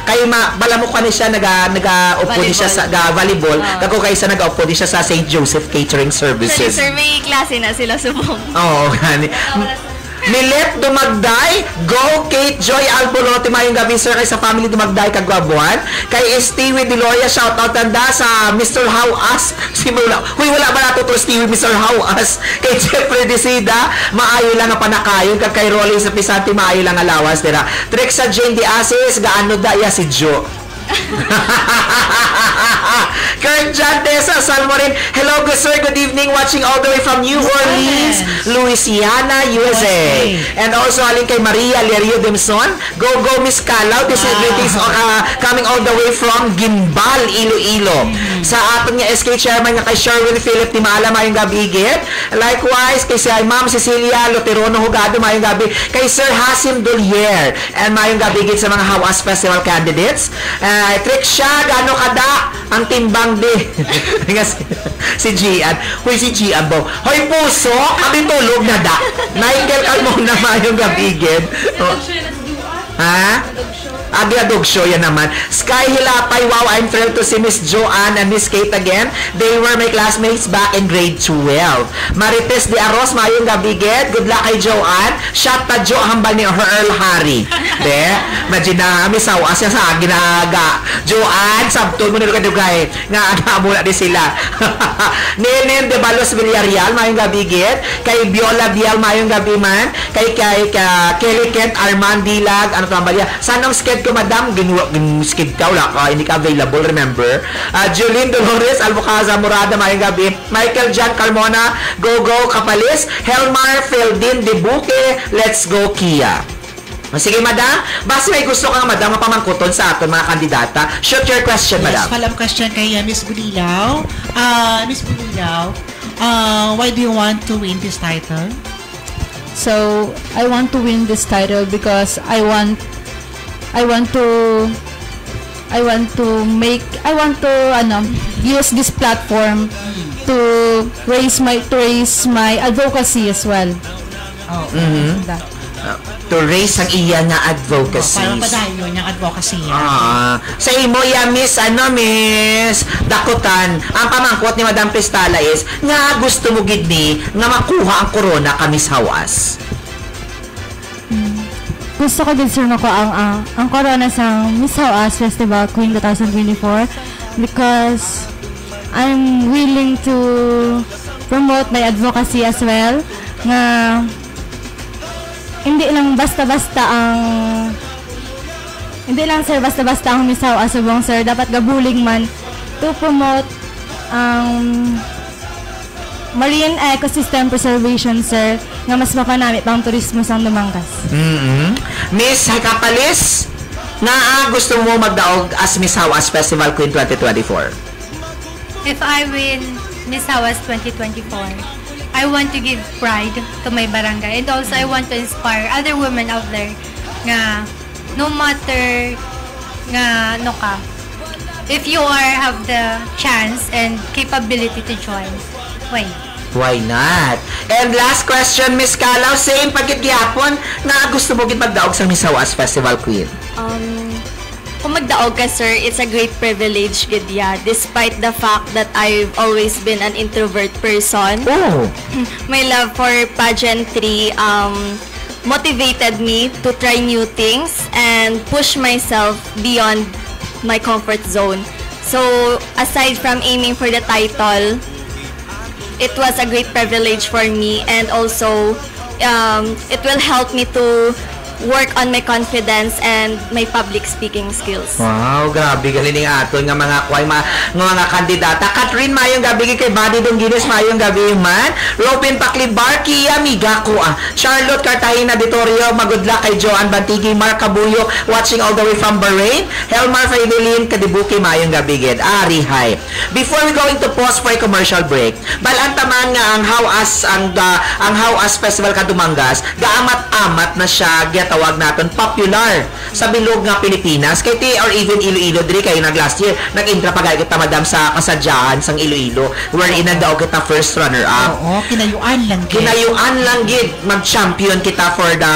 Kay bala mo ka ni siya, nag-upo ni siya sa volleyball. Kako kaysa nag-upo ni siya sa St. Joseph Catering Services. Sir, may klase na sila subong. Oo, gani. Milet Dumagday, go Kate Joy Albolote, mayong gabi sir kay sa family Dumagday kagwabuan. Kay Stewie Deloria, shout out tanda sa Mr. How Us. Simula. Huy, wala ba nato to Stewie Mr. How Us? Kay Jeffrey Desida, maayo lang ang panakayon. Kag kay Rolly sa Pisanti, maayo lang alawas dira. Trick sa Jane Diasis, gaano daya si Jo. Kurt John Tessa Salmorin, hello good sir, good evening, watching all the way from New Orleans, Louisiana, USA. And also alin kay Maria Lerio Demson, go Miss Calaw, this is greetings coming all the way from Gimbal, Iloilo. Sa aton nga SK chairman nga kay Sherwin Philip Timala, mayong gabi gid. Likewise kay si Ma'am Cecilia Loterono Hugado, mayong gabi. Kay Sir Hasim Dolier, and mayong gabi gid sa mga Hawas Festival candidates. Trick siya, gano kada ang timbang di. si Gian. Huy, si Gian bo. Hoy, puso, kami tulog na da. Michael Calmona, mayong gabigid. Ha? Agladog show yan naman. Sky Hilapay, wow, I'm thrilled to see Miss Joanne and Miss Kate again. They were my classmates back in grade 12. Marites de Aros, mayong gabigid. Good luck kay Joanne. Shot pa Jo, hambal ni Earl Harry. De, imagine na, misawa siya sa ginaga. Joanne, sabtol mo nilo kadugay. Nga, muna di sila. Nenen de Balos Villarreal, mayong gabigid. Kay Viola Vial, mayong gabi man. Kay Kelly Kent, Armand Dilag, ano tamba niya. Sanang sked ko, madam, sked ka, wala ka, hindi ka available, remember? Julene Dolores, Albucaza, Murada, mayong gabi. Michael John Carmona, Go Kapalis. Helmar Feldin de Buque, let's go Kia. Sige, madam. Basta may gusto kang, madam, mapamangkuton sa aton mga kandidata. Shoot your question, madam. Yes, follow-up question kay Miss Bulilaw. Miss Bulilaw, why do you want to win this title? So, I want to win this title because I want to use this platform to raise my advocacy as well. To raise ang iya nga advocacy. Para padayon yung advocacy niya. Sa imo ya, Miss Dakutan, ang pamangkot ni Madam Pristala is nga gusto mo gid ni nga makuha ang corona ka Miss Hawas. Gusto ko din sir makuha ang corona sa Miss Hawas Festival Queen 2024 because I'm willing to promote my advocacy as well nga hindi lang sir basta-basta ang Miss Hawas subong sir, dapat gabuling man to promote marine ecosystem preservation sir nga mas mapanami pang turismo sa Lumangkas. Miss Kapalis, nga gusto mo magdaog as Miss Hawas Festival Queen 2024? If I win Miss Hawas 2024, I want to give pride to my barangay, and also I want to inspire other women out there nga no matter nga ano ka, if you have the chance and capability to join, why? Why not? And last question, Miss Kalaw, same pagkigyapon na gusto mo gid magdaog sa Miss Hawas Festival Queen. Kung magdaog ka, sir, it's a great privilege, Gidya. Despite the fact that I've always been an introvert person, Oh. my love for pageantry motivated me to try new things and push myself beyond my comfort zone. So, aside from aiming for the title, it was a great privilege for me, and also it will help me to work on my confidence and my public speaking skills. Wow, grabe galing ni aton nga mga kuay mga kandidata. Catherine, mayong gabi kay Buddy Dongines, mayong gabi man. Robin Paclibar, Kia Migako, Charlotte Cartagena Ditorio, magudla kay Joanne Bantigi, Mark Cabuyo, watching all the way from Bahrain. Helmar Faidelin, Kadibuki, mayong gabi gid. Ari, hi. Before we going to pause for a commercial break, balantaman nga ang Hawas Festival Kadumangas, gaamat-amat na siya tawag natin popular sa bilog nga Pilipinas kay or even Iloilo diri kay last year nag-intra pagay kita madam sa kasadyahan sang Iloilo wherein nagdaog kita first runner up. Oo, kinayuan lang gid mag-champion kita for the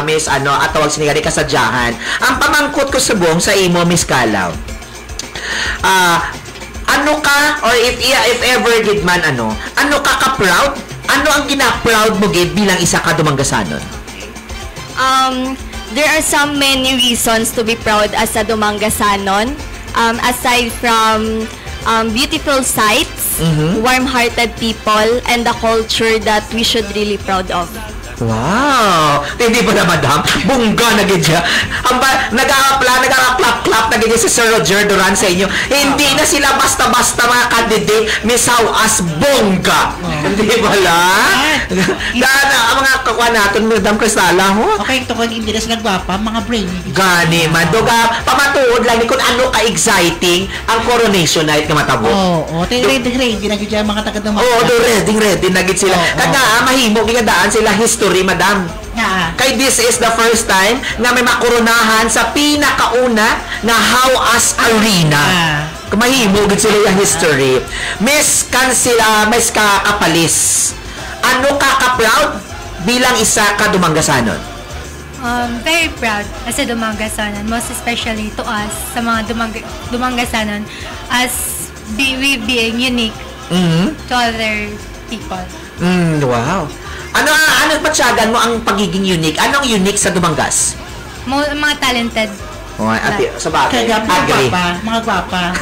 Miss atawag sinigari kasadyahan. Ang pamangkot ko subong sa imo, Miss Kalaw, ano ka, or if ever gid man ano ka ka-proud? Ano ang gina-proud mo gid bilang isa ka Dumanggasanon? There are so many reasons to be proud as a Dumanggasanon. Aside from beautiful sights, warm-hearted people, and the culture that we should really proud of. Wow! Hindi ba na, madam? Bungga na gid siya. Nag-a-clap na gid si Sir Roger Duran sa inyo. Hindi na sila basta-basta mga candidate, Miss Hawas bongga. Hindi ba la? Dana, ang mga kakuha natin, Madam Cristala, ho? Okay, ito kung hindi na sila gwapa, mga brain. Gani, man. Doga, pamatuod lang ni kung ano ka-exciting ang coronation night nga matabo. Oo, ready na gid mga taga-Dumanggasan. Oo, ready na gid sila. Kada mahimo gigadaan sila history, madam. Kay this is the first time na may makoronahan sa pinakauna na Hawas Arena. Mahimo gid sila yung history. Miss Kakapalis, ano ka ka-proud bilang isa ka Dumanggasanon? Very proud as a Dumanggasanon, most especially to us, sa mga Dumanggasanon, as we being unique to other people. Wow. Ano patsagan mo ang pagiging unique? Anong unique sa Dumangas? Mga talented. Sa bagay. Agree. Mga gwapa.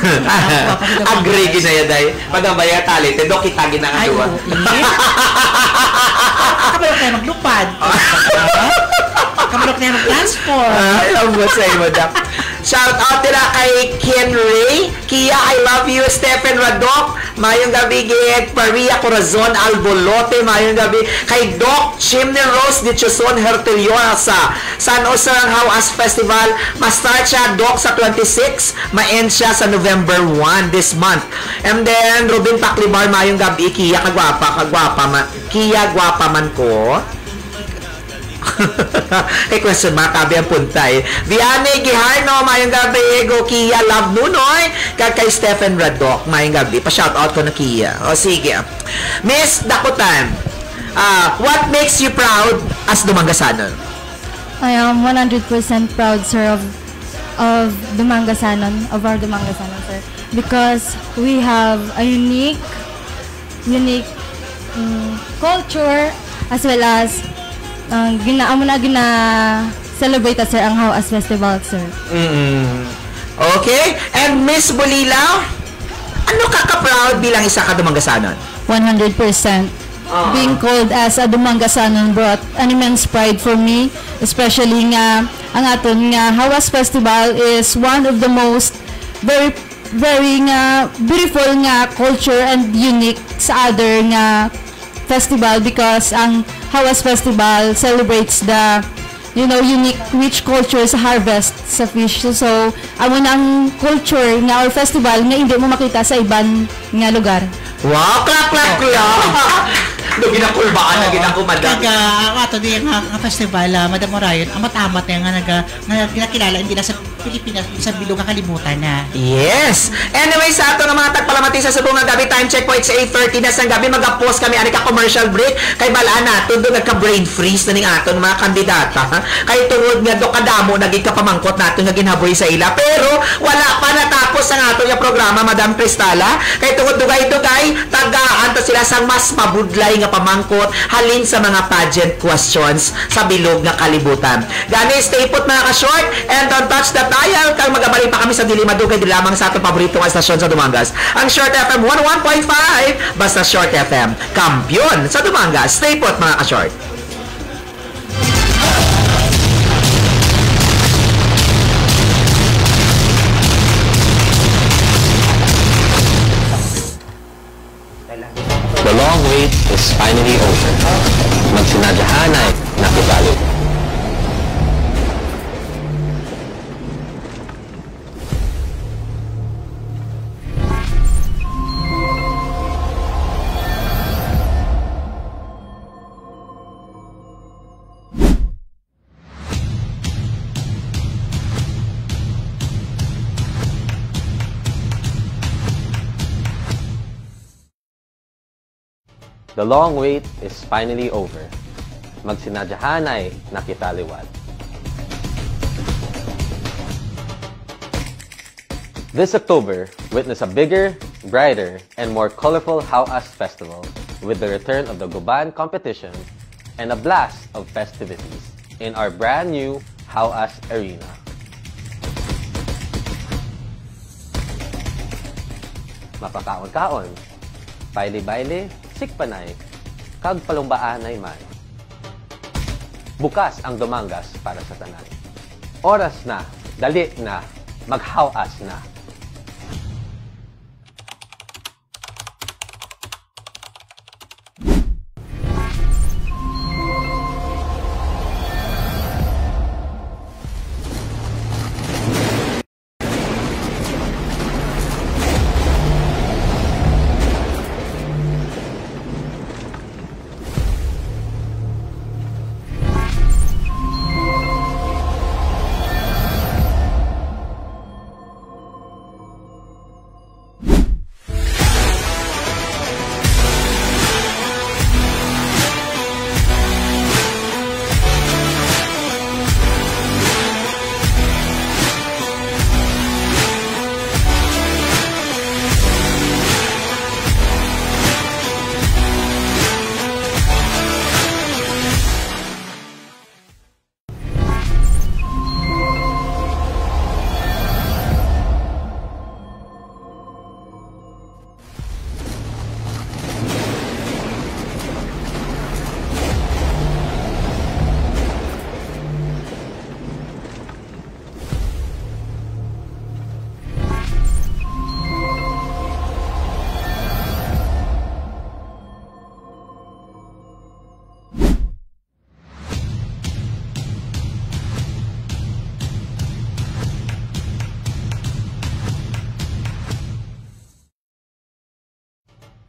Agree ginayaday. Pagabaya talented, do kita ginagawa. Kamalok na maglupad. Kamalok na mag-transport. Alam mo sa iyo, madam. Shout out nila kay Ken Ray, Kia, I love you, Stephen Radok, mayong gabi gid, Maria Corazon Albolote, mayong gabi, kay Doc Chimney Rose Dichoson Herteliosa, San Jose Hawas Festival, ma-start siya, Doc, sa 26, ma-end siya sa November 1 this month. And then, Robin Paclibar, mayong gabi, Kia, Kia, gwapa man ko. Kay question mark kabi ang puntay. Vianney Giharno, mayong gabi. Go Kia, love nunoy. Kay Stephen Radok, mayong gabi. Pa-shout out ko na Kia. O sige. Miss Dakutan, what makes you proud as Dumanggasanon? I am 100% proud, sir, of Dumanggasanon, of our Dumanggasanon, sir, because we have a unique culture, as well as gina-celebrate, sir, ang Hawas Festival, sir. Okay. And Miss Bulilaw, ano ka-proud bilang isa ka Dumanggasanon? 100%. Being called as a Dumanggasanon brought an immense pride for me, especially nga ang aton nga Hawas Festival is one of the most very nga beautiful nga culture and unique sa other nga festival, because ang Hawas Festival celebrates the unique rich culture sa harvest sa fish. So amo ang culture nga or festival nga hindi mo makita sa ibang nga lugar. Wow, clap. Do ginakulbaan na ginakumadam. Ato di nga festival, Madam Orion, ang matamat nga ginakilala hindi na sa Pilipinas, sa bilog kalimutan na. Yes! Anyway, sa ato nga mga tagpalamati sa subong nga gabi, time check po, it's 8:30 na sa gabi, mag-post kami, ani ka commercial break, kay balaan natin, doon nagka-brain freeze na ning aton mga kandidata, kay tungod nga do kadamo, naging kapamangkot natin nga ginaboy sa ila, pero wala pa natapos ang ato nga programa, Madam Cristala, kay tungod dugay-dugay, tagaan to sila sang mas mabudlay nga pamangkot, halin sa mga pageant questions sa bilog nga kalibutan. Gani, stay put mga ka-short, and don't touch the dial, kang magabalik pa kami sa Dili Madugay, di lamang sa atong paboritong estasyon sa Dumangas, ang Short FM 101.5, basta Short FM, kampiyon sa Dumangas. Stay put mga ka-short. The long wait is finally over. Magsinadyahan ay nakibalo. The long wait is finally over. Magsinadyahan ay nakitaliwat. This October, witness a bigger, brighter, and more colorful How Us Festival with the return of the Guban competition and a blast of festivities in our brand new How Us Arena. Mapakaon-kaon, baile-baile, sikpanay, kag palumbaanay man. Bukas ang Dumangas para sa tanan. Oras na, dali na, maghawas na.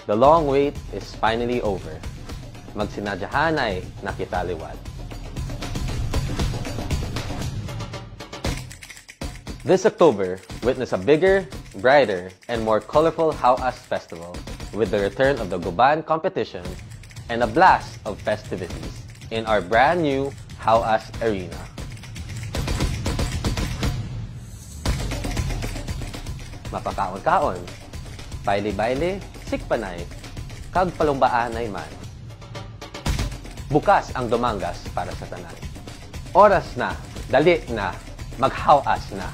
The long wait is finally over. Magsinadyahan ay nakitaliwat. This October, witness a bigger, brighter, and more colorful How Us Festival with the return of the Guban competition and a blast of festivities in our brand new How Us Arena. Mapakaon-kaon, baile-baile, sikpanay, kag palumbaanay man. Bukas ang Dumangas para sa tanan. Oras na, dali na, maghawas na.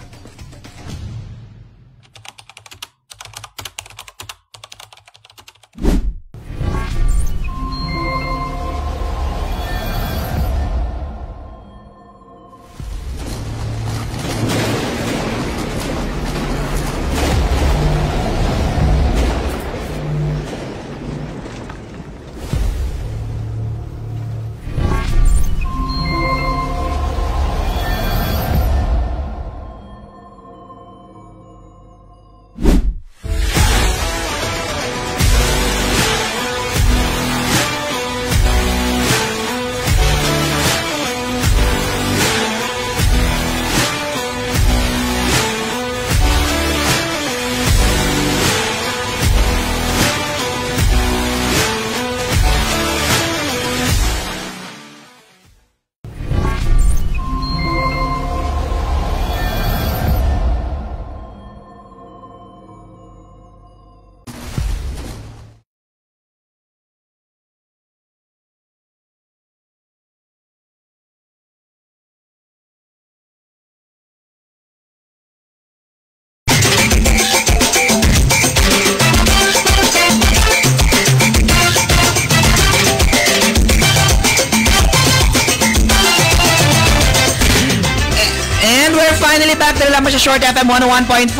back na naman sa Short FM 101.5.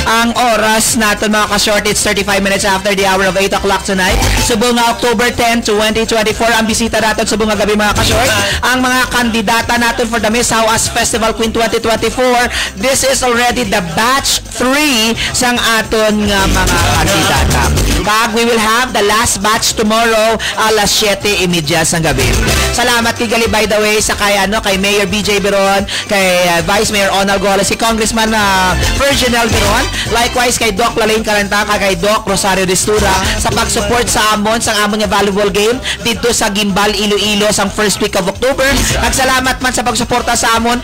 Ang oras natin mga ka-short, it's 35 minutes after the hour of 8 o'clock tonight. Subong October 10, 2024. Ang bisita natin subong gabi mga ka-short. Ang mga kandidata natin for the Miss Hawas Festival Queen 2024. This is already the batch 3 sang aton nga mga kandidata. Kag we will have the last batch tomorrow alas 7:30 sang gabi. Salamat kay Gali by the way sa kay Mayor BJ Biron, kay Vice Mayor Onal Goles, si Congressman Virginal Biron, likewise kay Doc Lalain Caranta, kay Doc Rosario Destura sa pag-support sa amon sang amon nga volleyball game dito sa Gimbal Iloilo sang first week of October. Nagsalamat man sa pagsuporta sa amon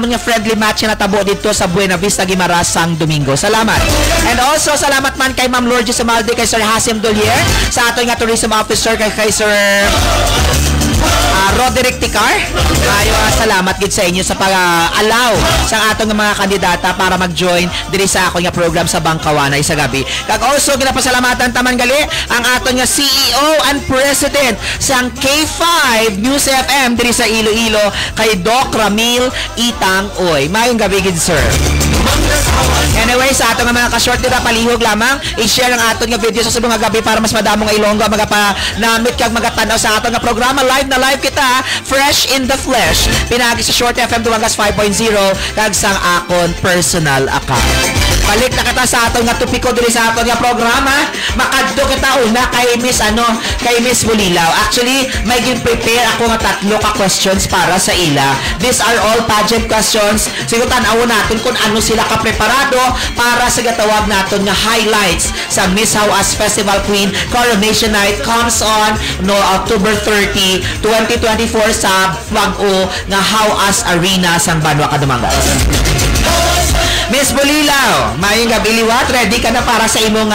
nga friendly match na tabo dito sa Buena Vista Guimaras sang Domingo. Salamat. And also salamat man kay Ma'am Lourdes Samalde, kay Sir Hasim Dolier, sa ato nga tourism officer kay Sir Roderick Ticar. Salamat gid sa inyo sa pag-allow sa atong mga kandidata para mag-join diri sa ako nga program sa Bangkawanay sa gabi. Kag also ginapasalamatan taman gali ang aton nga CEO and President sang K5 News FM diri sa Iloilo, kay Doc Ramil Itang Oy. Mayong gabi gid sir. Anyway, sa ato nga mga ka-short dito, palihog lamang i-share ang aton nga video sa subong nga gabi para mas madamo nga Ilonggo magapanamit kag magatanaw sa aton nga programa. Live na live kita, fresh in the flesh. Pinagi sa Short FM Dumangas 5.0 kag sang akon personal account. Balik na kita sa aton nga tupiko diri sa aton nga programa. Makadto kita una kay Miss Bulilaw. Actually, may gin-prepare ako nga 3 ka questions para sa ila. These are all pageant questions. Siguro tan-aw natin kung ano sila ka-preparado para sa gatawag naton nga highlights sa Miss Hawas Festival Queen Coronation Night comes on October 30, 2024 sa Wag-o nga Hawas Arena sang Banwa Cadumangas. Miss Bulilaw, mayong gabi liwat, ready ka na para sa imong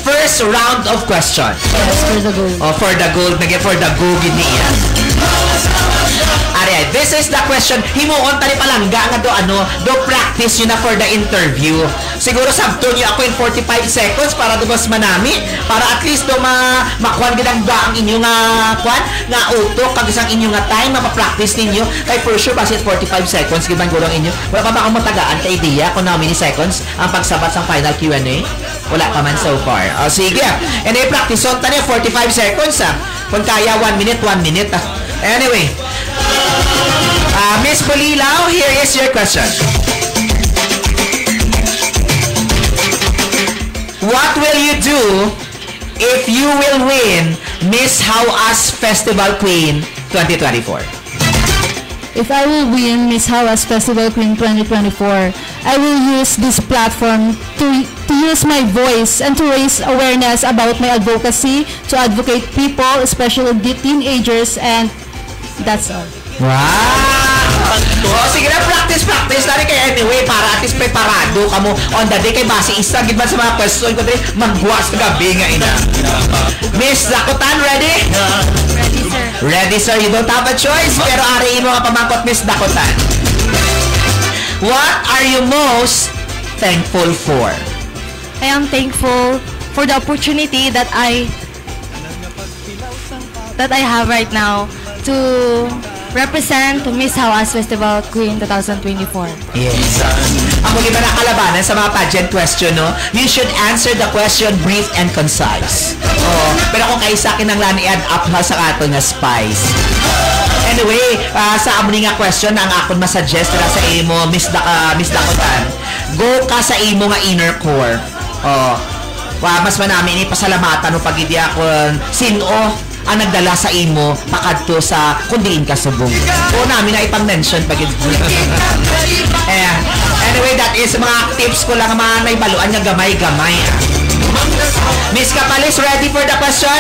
first round of questions? Yes, for the gold. Oh, for the gold, for the gold niya. Alright, this is the question. Himuon tali palangga nga do practice yun na for the interview. Siguro sabto niyo ako in 45 seconds para mas manami, para at least do makuan ginangga ang inyong nga utok kag isang inyong nga time mapapractice ninyo. Kay for sure basit 45 seconds giban gulong inyo. Wala pa ba akong matagaan ka idea kung how many seconds ang pagsabat sa final Q&A? Wala pa man so far. O sige. And i-practice on tani 45 seconds Kung kaya 1 minute, 1 minute Anyway, Miss Bulilaw, here is your question. What will you do if you will win Miss Hawas Festival Queen 2024? If I will win Miss Hawas Festival Queen 2024, I will use this platform to use my voice and to raise awareness about my advocacy, to advocate people, especially the teenagers, and that's all. Wow! Sige na, practice. Lari kayo anyway, para at least preparado ka mo on the day. Kay base isa, gid man sa mga question ko din, magbuwas na gabi nga ina. Miss Dakotan, ready? Ready, sir. Ready, sir. You don't have a choice, pero ariin mo nga pamangkot, Miss Dakotan. What are you most thankful for? I am thankful for the opportunity that I have right now to represent to Miss Hawas Festival Queen 2024. Yes. Ako giba na kalabanan sa mga pageant question, no? You should answer the question brief and concise. Oh, pero kung kayo sa akin ang lani add up na sa ato nga spice. Anyway, sa amon nga question ang akon masuggest na sa imo, Miss Dakotan. Go ka sa imo nga inner core. Oh. Mas manami ni pasalamatan no pagidya kon sino ang nagdala sa imo pakadto sa kundiin ka subong. O namin na ipang-mention pag anyway, that is mga tips ko lang mga naibaluan nga gamay-gamay. Miss Kapalis, ready for the question?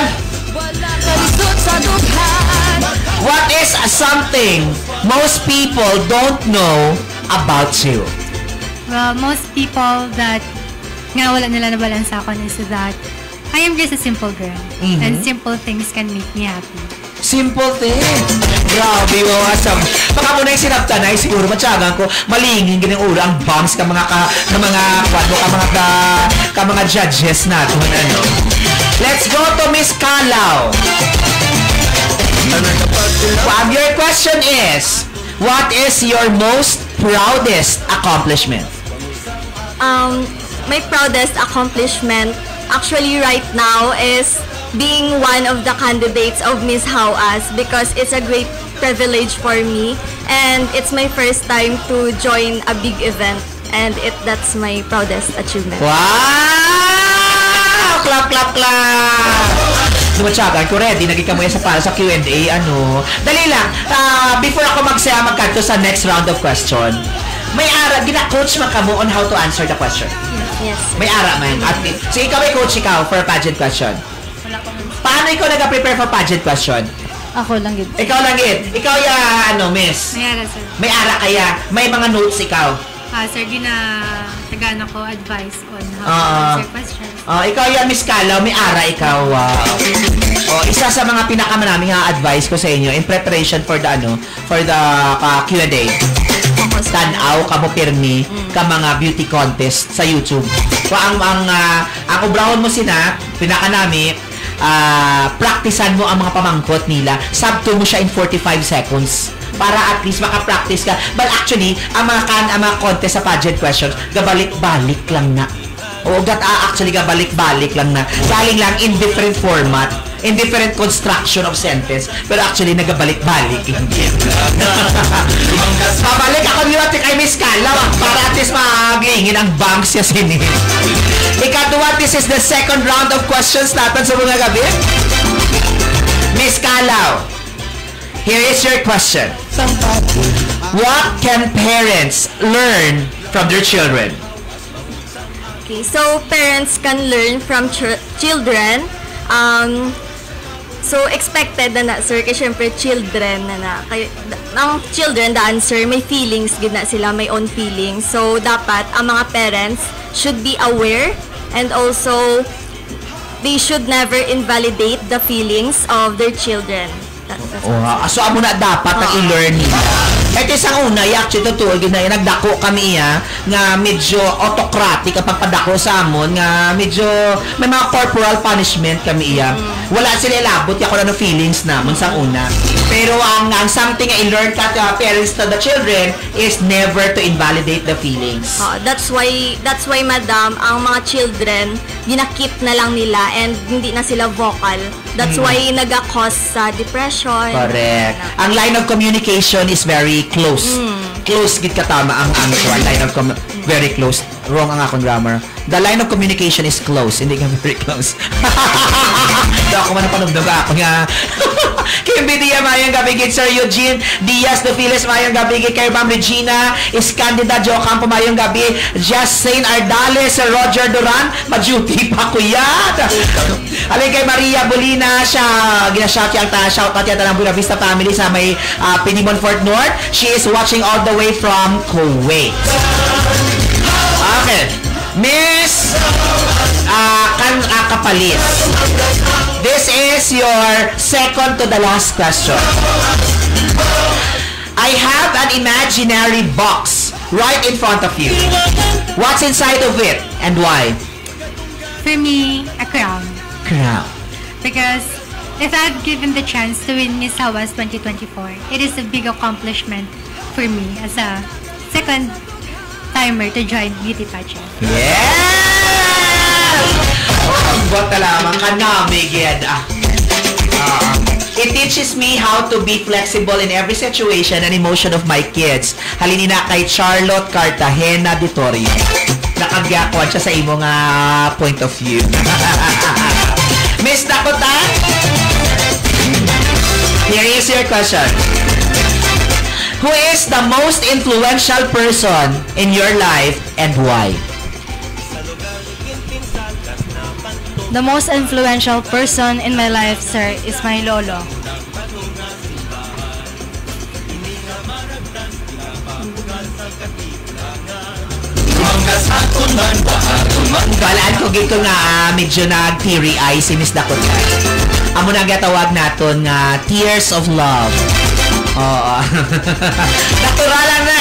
What is something most people don't know about you? Well, most people that nga wala nila nabalan sa akin is that I am just a simple girl. And simple things can make me happy. Simple thing. Grabe mo asam. Baka mo na yung sinaptanay, siguro matyagan ko, malingin ganyan ulo ang bombs ka mga judges natin. Ano? Let's go to Miss Kalaw. Your question is, what is your most proudest accomplishment? My proudest accomplishment actually right now is being one of the candidates of Miss How-As because it's a great privilege for me and it's my first time to join a big event and that's my proudest achievement. Wow! Clap, clap, clap! Dumatsagan ko ready, naging kamuya sa para sa Q&A, ano. Dali lang, before ako magkanto sa next round of question, may ara, gina-coach man ka mo on how to answer the question. Yes. May ara man. At so ikaw may coach for pageant question. Paano ikaw nag-prepare for pageant question? Ako lang yun. Ikaw lang yun. Ikaw miss. May ara, sir. May ara kaya. May mga notes ikaw. Sir, tagaan ako advice on how to answer questions. Ikaw Miss Kalaw, may ara ikaw. Isa sa mga pinakamanaming advice ko sa inyo in preparation for the Q&A. Tanaw ka mo pirmi ka mga beauty contest sa YouTube. Ang ubrahon mo pinakanami, praktisan mo ang mga pamangkot nila. Sabto mo siya in 45 seconds. Para at least maka-practice ka. But actually, ang mga contest sa pageant questions, gabalik-balik lang na. Actually gabalik-balik lang na. Galing lang in different format, in different construction of sentence, pero actually nagabalik-balik lang. Babalik ako niyo at kay Miss Kalaw para at least magingin ang banks niya sinin. Ikatwa, this is the second round of questions natin sa mga gabi. Miss Kalaw, here is your question. What can parents learn from their children? Okay, so parents can learn from children. So expected na sir, kasi syempre children ang children, the answer, may feelings gid na sila, may own feelings. So dapat ang mga parents should be aware and also they should never invalidate the feelings of their children. So amo na dapat ang i-learn nila. Ito isang una, actually totoo, nagdako kami nga medyo autocratic kapag padako sa amon, nga medyo may mga corporal punishment kami wala sila ilabot ako na no feelings namon sa una. Pero ang something I learned ka parents to the children is never to invalidate the feelings. That's why madam, ang mga children ginakip na lang nila and hindi na sila vocal. That's why nag-cause sa depression. Correct. Ang line of communication is very close. Close gid katama ang line of very close. Wrong ang akong grammar. The line of communication is close, hindi nga very close. Ako man panugdog ako nga. Kimby Dia, mayang gabi gid Sir Eugene Diaz de Files, mayang gabi gid kay Ma'am Regina Iskandida Jo Campo, mayang gabi Justin Ardales, Sir Roger Duran, ma-duty pa kuya. Alay kay Maria Bolina, siya gina-shout out yata ng Buena Vista family sa may Pinimon Fort North. She is watching all the way from Kuwait. Okay. Miss Kapalit, this is your second to the last question. I have an imaginary box right in front of you. What's inside of it and why? For me, a crown. Crown. Because if I've given the chance to win Miss How-As 2024, it is a big accomplishment for me as a second timer to join beauty pageant. Yeah! Buat lamang ka na, Miguel. It teaches me how to be flexible in every situation and emotion of my kids. Halini na kay Charlotte Cartagena Ditorio. Nakagyakuan siya sa imong point of view. Miss Dakota, here is your question. Who is the most influential person in your life and why? The most influential person in my life, sir, is my lolo. Balaan ko gito nga medyo nag-teary eye si Miss Dakota. Amo na gatawag naton nga tears of love. Oo. Naturalan na.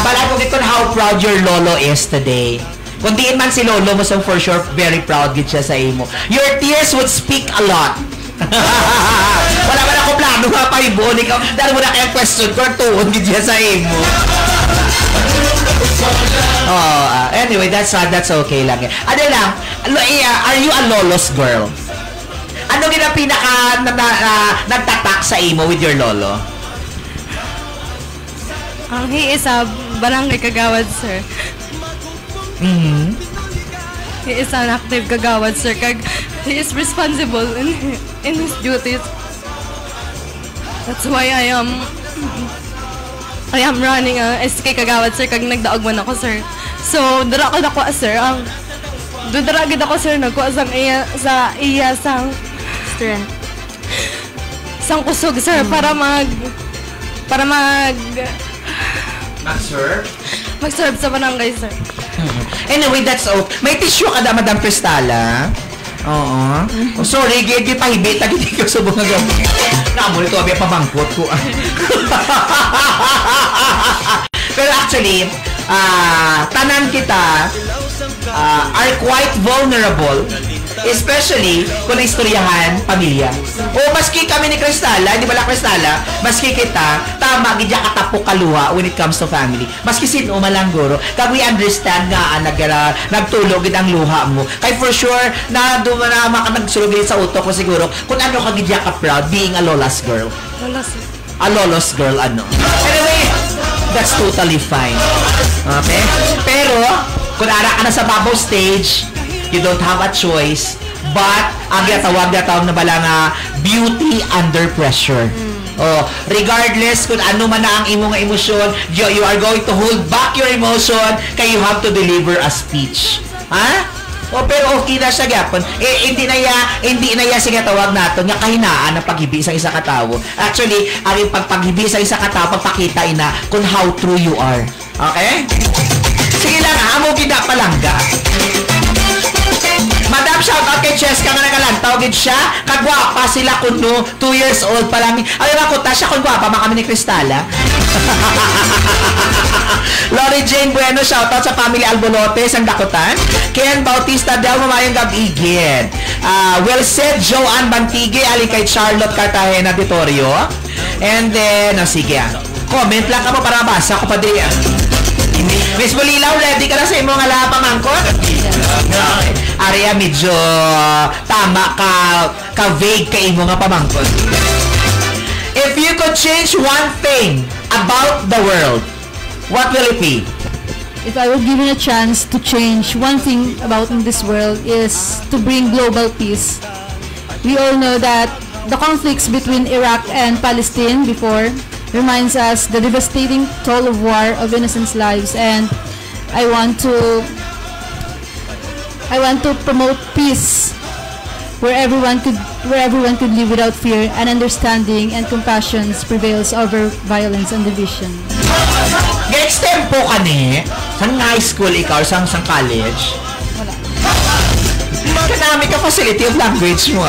Balaan ko gito how proud your lolo is today. Kung diin man si lolo mo, so for sure very proud gid siya sa imo. Your tears would speak a lot. Wala man ako plano nga pa ibuon ikaw. Dahil mo na kayang question ko tuon gid siya sa imo. Oh, anyway, that's okay lang. Ano lang, are you a lolos girl? Ano gina pinaka nagtatak sa imo with your lolo? He is a barangay kagawad, sir. He is an active kagawad, sir. He is responsible in his duties. That's why I am running SK kagawad, sir. Kag nagdaog man ako, sir. So, dara ko nakuha, sir. Dara gid ako, sir. Nagkuha sang iya sang Strength. sang kusog, sir, para mag-serve sa barangay, sir. Anyway, that's all. May tissue ka da, Madam Cristala? Oo. Oh, sorry, gigi pahibit. Hindi ko subong nga gawin. Namo nito, abi pamangkot ko. Pero actually, tanan kita are quite vulnerable, especially kung istoryahan pamilya. O maski kami ni Cristala, di ba la Cristala, maski kita, tama, gidya katapok kaluha when it comes to family. Maski sino malang guro, kag we understand nga nagtulog gid ang luha mo. Kay for sure, na dumanama ka nagsulog sa utok ko siguro, kung ano ka gidya ka proud being a lola's girl. A lola's girl, ano. Anyway, that's totally fine. Okay? Pero, kung ara ka na sa babaw stage, you don't have a choice, but ang gatawag na bala nga beauty under pressure. Oh, regardless kung ano man na ang imong emosyon, you are going to hold back your emotion kay you have to deliver a speech. Ha? O pero okay na siya gyapon. Hindi na ya siya tawag nato nga kahinaan ang paghibi sa isa ka tawo. Actually, ang paghibi sa isa ka tawo pagpakita ina kung how true you are. Okay? Sige lang, amo gid palangga. Madam, shout out kay Cheska nga nagalantaw gid siya. Kagwapa sila kuno, 2 years old pa lang. Ay ako ta siya kun gwapa man kami ni Cristala. Lori Jane Bueno, shout out sa family Albolote sang Dakotan. Ken Bautista Del mamayong gabigid. Well said Joanne Bantige ali kay Charlotte Cartagena Vitorio. And then, sige. Comment lang ka mo para basa ko pa di. Miss Bulilaw, ready ka na sa imong ala pamangkot? Area medyo tama ka vague ka imo nga pamangkot. If you could change one thing about the world, what will it be? If I were given a chance to change one thing about in this world is to bring global peace. We all know that the conflicts between Iraq and Palestine before reminds us the devastating toll of war of innocent lives, and I want to promote peace where everyone could live without fear, and understanding and compassion prevails over violence and division. Next tempo ka ni? Sang high school ikaw, sang college? Wala. Kanami ka facility of language mo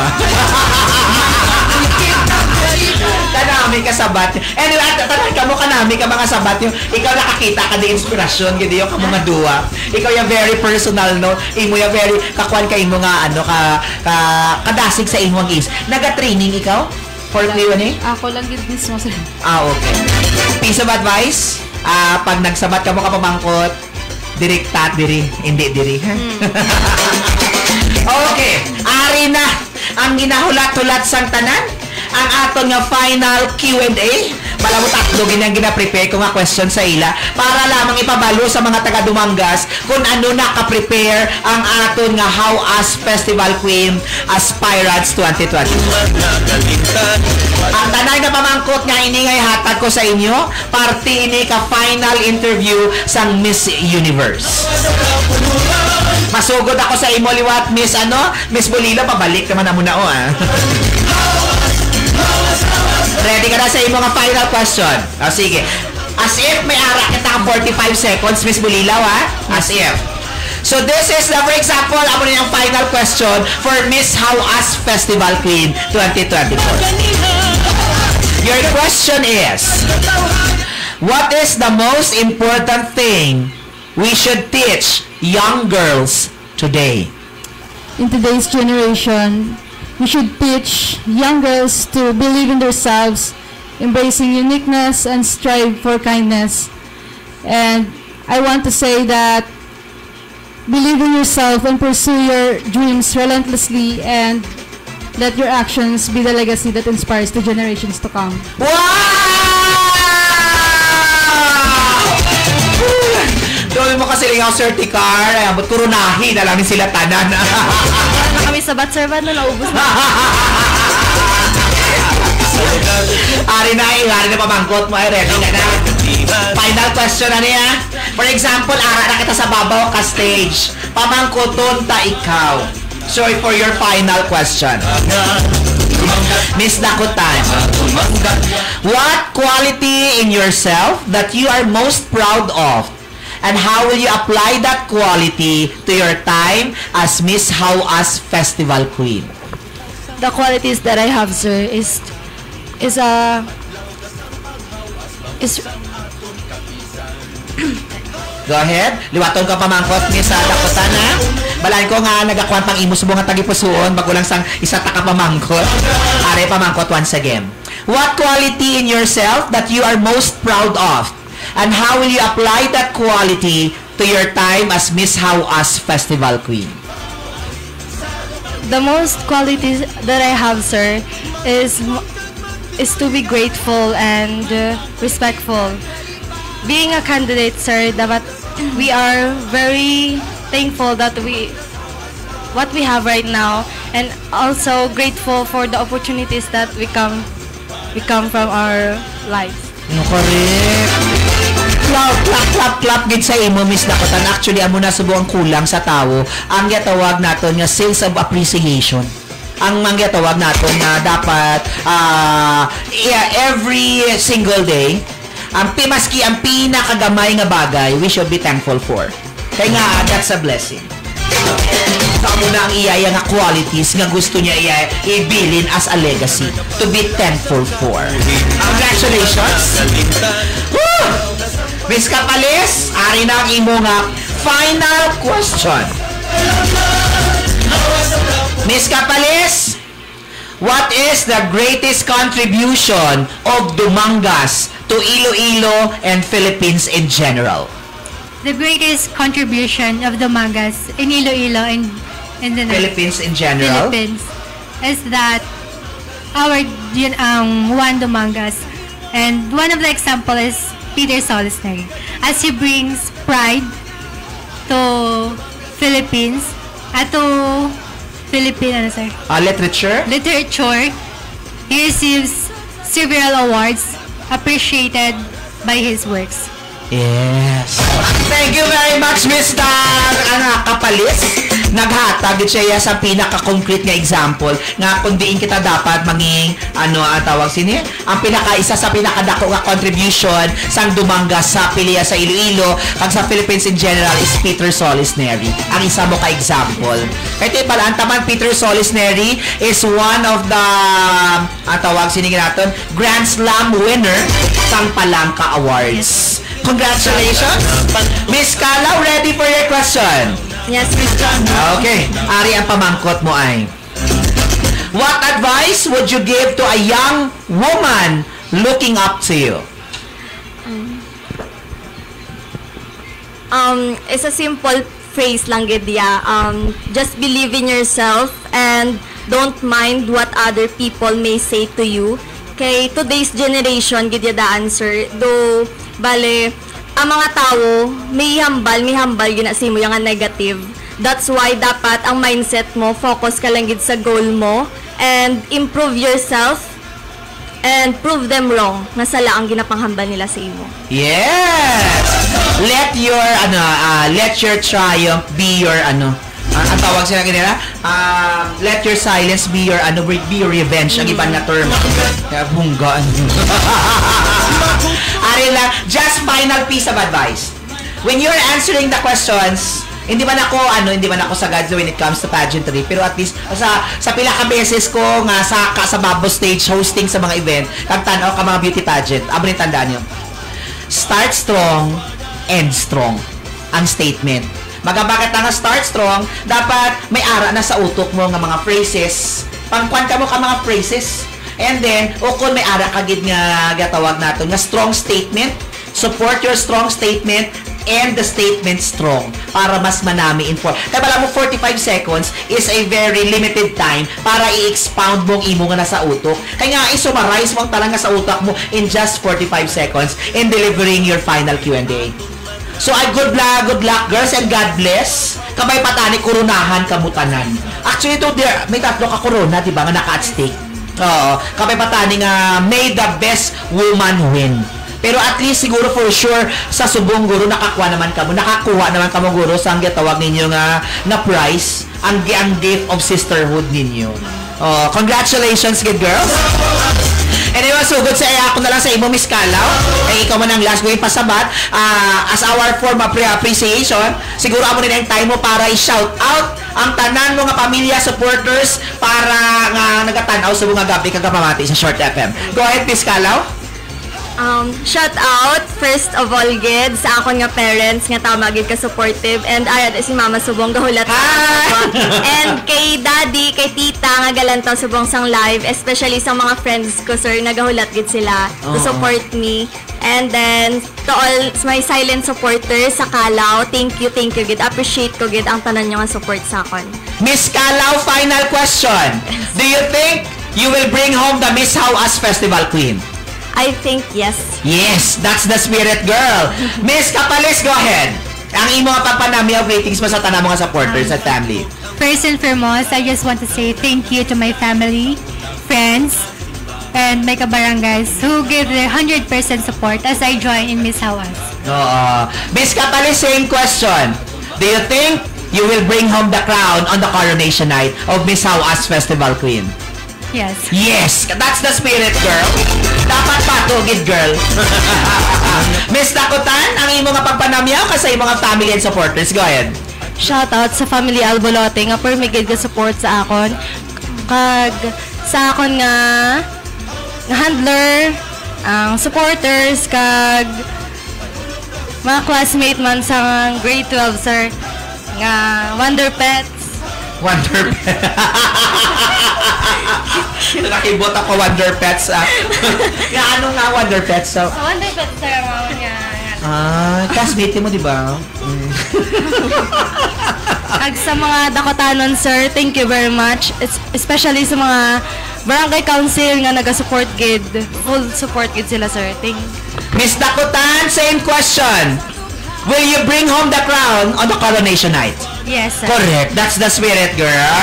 Kanami ka sabat. Anyway, tanay ka mo kanami ka mga sabat yung ikaw nakakita ka di inspirasyon gid yung mga duwa. Ikaw yung very personal no. Imo yung very kakwan ka imo nga ano kadasig sa imong is. Naga-training ikaw for cleaning? Ako lang gid mismo sir. Okay. Piece of advice, pag nagsabat ka mo ka pamangkot, direkta diri, hindi diri. Okay, ari na ang ginahulat-hulat sang tanan. Ang aton nga final Q&A. Bala mo tatlo ginang gina-prepare ko nga question sa ila para lamang ipabalo sa mga taga-Dumangas kung ano naka-prepare ang aton nga How Us Festival Queen Aspirants 2020. Ang tanay na pamangkot nga ini ngay hatag ko sa inyo, parte ini ka final interview sang Miss Universe. Masugod ako sa imo liwat Miss Bolila, pabalik naman na muna Ready ka na sa imo nga final question? Sige. As if may ara kita 45 seconds, Miss Bulilaw, As if. So this is, for example, ako na yung final question for Miss How Us Festival Queen 2024. Your question is, what is the most important thing we should teach young girls today? In today's generation, we should teach young girls to believe in themselves, embracing uniqueness and strive for kindness. And I want to say that believe in yourself and pursue your dreams relentlessly, and let your actions be the legacy that inspires the generations to come. Wow! Doon mo kasi lingaw, Sir Tikar. Ay, abot kurunahi na lang sila tanan. Kami sa Batservan na naubos na. Ari na pamangkot mo. Ay, ready na. Final question na niya. For example, ara na kita sa babaw ka stage. Pamangkoton ta ikaw. So, for your final question. Miss Dakutan, what quality in yourself that you are most proud of? And how will you apply that quality to your time as Miss How Us Festival Queen? The qualities that I have, sir, is Go ahead. Liwaton ka pamangkot ni sa Dakotan, ha? Balain ko nga nagakuan pang imo subong nga tagipusoon bagulang sang isa ta ka pamangkot. Are pamangkot once again. What quality in yourself that you are most proud of? And how will you apply that quality to your time as Miss How Us Festival Queen? the most qualities that I have, sir, is to be grateful and respectful. Being a candidate, sir, dapat we are very thankful that what we have right now, and also grateful for the opportunities that we come from our lives. No, correct. Clap gid sa imo, Miss Dakotan. Actually, amo na subuang kulang sa tao. Ang yatawag naton nga sense of appreciation. Ang mangyatawag naton na dapat every single day, maski ang pinakagamay nga bagay, we should be thankful for. Kaya nga, that's a blessing. Sa muna ang iyaya nga qualities nga gusto niya ibilin as a legacy to be thankful for. Congratulations! Woo! Miss Capalis, ari na ang imo nga final question. Miss Capalis, what is the greatest contribution of Dumangas to Iloilo and Philippines in general? The greatest contribution of the Dumangas in Iloilo and in the Philippines in general? Philippines is that our Juan Dumangas, and one of the example is Peter Solisneri, as he brings pride to Philippines at to Philippine literature. He receives several awards appreciated by his works. Yes. Thank you very much, Mr. Capalis. Naghatag siya sa pinaka-concrete nga example nga kung diin kita dapat maging ang tawag sini ang isa sa pinakadako nga contribution sang Dumangas sa Pilia sa Iloilo kag sa Philippines in general is Peter Solisneri. Ang isa mo ka example. Kaya pala ang taman Peter Solisneri is one of the tawag sini naton Grand Slam winner sang Palangka Awards. Congratulations! Miss Kalaw, ready for your question? Yes, Mr. Okay. Ari, ang pamangkot mo ay, what advice would you give to a young woman looking up to you? It's a simple phrase lang, Gedya. Just believe in yourself and don't mind what other people may say to you. Kay today's generation, Gedya, the answer, though, bale, ang mga tao, may hambal yun na mo yung negative. That's why dapat ang mindset mo, focus ka lang gid sa goal mo, and improve yourself, and prove them wrong na sala ang ginapanghambal nila sa imo. Yes! Let your triumph be your ang tawag sila kanila, let your silence be your revenge, ang ibang na term. Kaya bunggaan. Ari lang, just final piece of advice. When you're answering the questions, hindi man ako sagad when it comes to pageantry, pero at least sa pila ka beses ko nga sa Babo stage hosting sa mga event, kag tanaw ka mga beauty pageant, abo ni tandaan niyo. Start strong, end strong. Ang statement. Magabagat nga start strong, dapat may ara na sa utok mo nga mga phrases. Pangkuan ka mo ka mga phrases. And then, kung may ara ka gid nga gatawag nato nga strong statement, Support your strong statement and the statement strong para mas manami inform. Kaya pala mo 45 seconds is a very limited time para i-expound mong imo nga nasa utok. Kaya nga i-summarize mo ang talaga sa utak mo in just 45 seconds in delivering your final Q&A. So good luck girls and God bless. Kabay patani koronahan kamutanan. Actually ito may tatlo ka corona, di ba, nga naka at stake. Oo, kabay patani nga may the best woman win. Pero at least siguro for sure sa subong guro nakakuha naman kamo guro sa ang gitawag ninyo nga na prize ang gift of sisterhood ninyo. Oh, congratulations good girls. Anyway, so good sa ako na lang sa imo Miss Kalaw. Kay ikaw man ang last going pasabat as our form of appreciation. Siguro amo nila yung time mo para i-shout out ang tanan mo nga pamilya supporters para nga nagatanaw sa mga gabi kagapamati sa Short FM. Go ahead Miss Kalaw. Shout out first of all gid sa akon nga parents nga tama gid ka supportive and ayad si Mama Subong gahulat and kay daddy kay tita nga galantaw subong sang live especially sa mga friends ko sir nagahulat gid sila to support me and then to all my silent supporters sa Kalaw thank you gid appreciate ko gid ang tanan nyo nga support sa akon. Miss Kalaw, final question. Do you think you will bring home the Miss How Us Festival Queen? I think yes. Yes, that's the spirit, girl. Miss Kapalis, go ahead. Ang imo nga papanami of ratings mo sa tanang mga supporters at family. First and foremost, I just want to say thank you to my family, friends, and my kabarangays who give their 100% support as I join in Miss Hawas. Miss Kapalis, same question. Do you think you will bring home the crown on the coronation night of Miss Hawas Festival Queen? Yes. Yes, that's the spirit, girl. Dapat patugid, girl. Miss Dakutan, ang imo nga pagpanamyaw ka sa imo nga family and supporters. Go ahead. Shoutout sa family Albolote nga permigid ka support sa akon. Kag sa akon nga handler, ang supporters, kag mga classmate man sa grade 12, sir. Nga Wonder Pets. Wonder Pets. Nakibot ako Wonder Pets. Nga ano nga Wonder Pets? So, Wonder Pets, sir. classmate mo, di ba? Ag sa mga Dakotanon, sir, thank you very much. Especially sa mga barangay council nga naga-support gid. Full support gid sila, sir. Thank you. Miss Dakutan, same question. Will you bring home the crown on the coronation night? Yes, sir. Correct. That's the spirit, girl.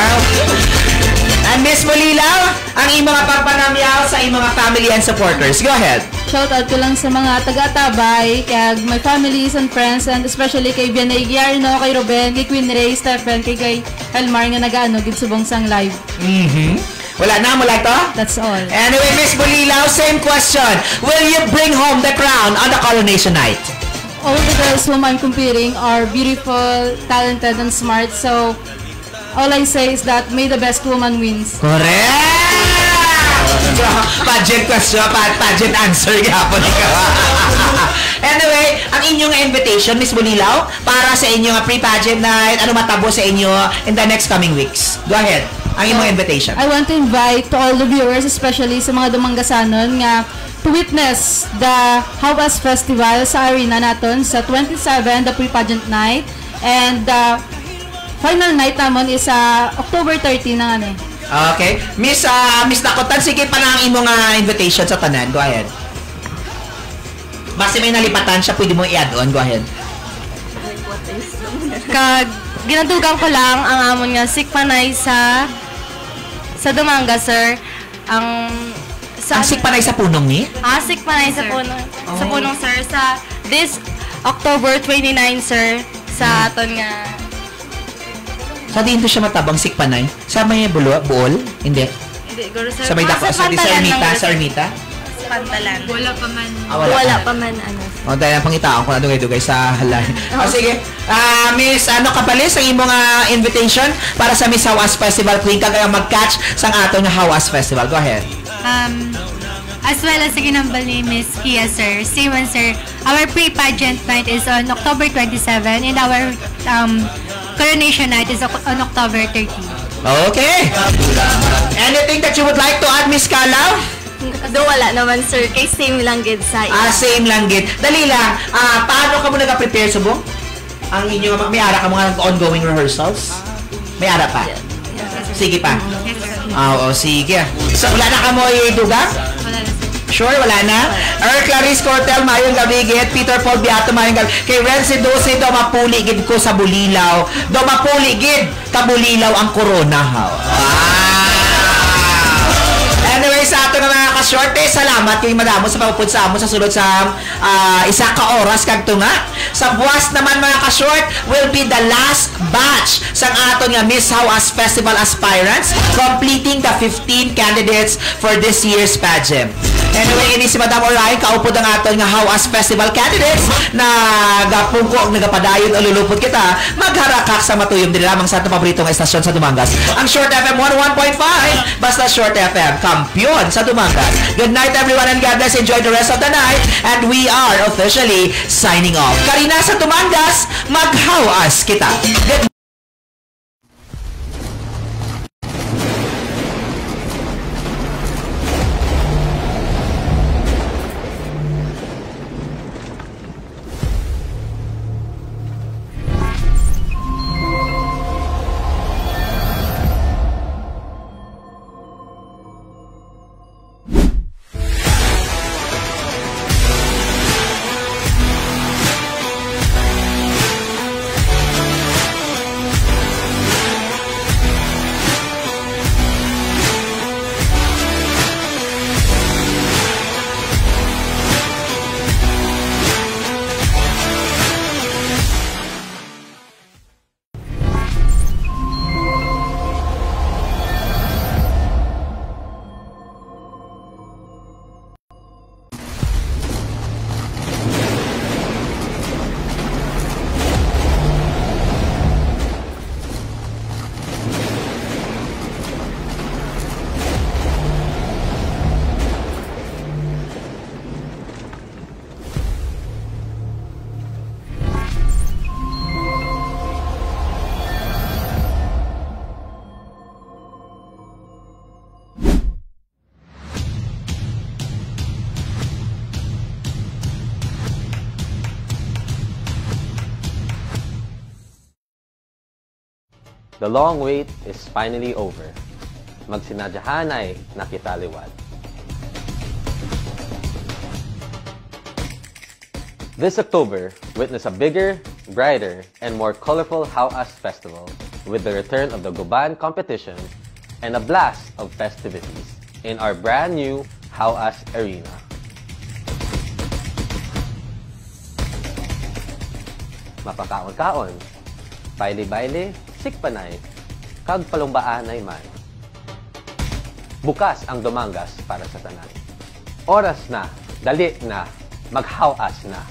And Miss Mulilaw, ang imo nga pagpanamyaw sa imo nga family and supporters. Go ahead. Shoutout ko lang sa mga taga-Tabay, kay my families and friends, and especially kay Vianey Guiarno, kay Ruben, kay Queen Ray, Stephen, kay Elmar nga nag-ano, ginsubong sang live. Wala na mo like to? That's all. Anyway, Miss Mulilaw, same question. Will you bring home the crown on the coronation night? All the girls whom I'm competing are beautiful, talented, and smart, so all I say is that may the best woman wins. Correct! Pageant question, pageant answer gapon ikaw. Anyway, ang inyong invitation, Miss Bulilaw, para sa inyong pre-pageant night, ano matabo sa inyo in the next coming weeks? Go ahead. Ang inyong invitation. I want to invite to all the viewers, especially sa mga dumanggasanon, nga to witness the Hawas Festival sa arena naton sa 27, the pre-pageant night, and the final night namon is October 30 na ano. Okay. Miss Dakotan, sige pa na ang imong invitation sa tanan. Go ahead. Basta may nalipatan siya, pwede mo i-add on. Go ahead. Kag ginadugang ko lang ang amon nga sikpanay sa Dumanga, sir. Ang sikpanay sa punong ni? Sikpanay sa punong. Sa punong, sir. Sa this October 29, sir. Sa aton nga. Sa dito siya matabang sikpanay? Sa may buol? Hindi. Hindi, guro, sir. Sa may dako, sa Ermita? Pantalan. Wala pa man. Wala pa man ano. Dahil ang pangitaan ko na dugay-dugay sa halay. Sige. Miss, Kapalis, ang imong invitation para sa Miss Hawas Festival Queen kagaya mag-catch sa aton nga Hawas Festival. Go ahead. As well as the ginambal ni Miss Kia, sir. Same one, sir. Our pre-pageant night is on October 27 and our coronation night is on October 30. Okay. Anything that you would like to add, Miss Kalaw? Do wala naman sir, kay same lang gid sa Same lang gid. Dali lang. Paano ka mo nag-prepare subong? Ang inyong may ara ka mga ongoing rehearsals? May ara pa? Sige pa. Oo, sige. So, wala na ka mo i-dugang? Wala na sir. Sure, wala na? Clarice Cortel, mayong gabi gid. Peter Paul Beato, mayong gabi. Kay Renzi Dose, do mapuli gid ko sa Bulilaw. Do mapuli gid ka Bulilaw ang corona. Anyway, sa ato na mga ka-shorte, salamat kay madamo sa pagpupud sa amon sa sulod sa isa ka oras kag tunga. Sa buwas naman mga ka-short will be the last batch sa aton nga Miss How As Festival aspirants, completing the 15 candidates for this year's pageant. Anyway, ini si Madam Orion, kaupod ang aton nga How As Festival candidates na gapungko, nagapadayon o lulupot kita, magharakak sa matuyom din lamang sa ating paboritong estasyon sa Dumangas. Ang Short FM 101.5, basta Short FM, kampiyon sa Dumangas. Good night everyone and God bless. Enjoy the rest of the night. And we are officially signing off. Karina sa Dumangas, mag-How As kita. Good The long wait is finally over. Magsinadyahanay na kitaliwat. This October, witness a bigger, brighter, and more colorful How As Festival with the return of the Guban competition and a blast of festivities in our brand new How As Arena. Mapakaon-kaon, baile-baile, sikpanay, kag palumbaanay man. Bukas ang Dumangas para sa tanan. Oras na, dali na, mag-How As na.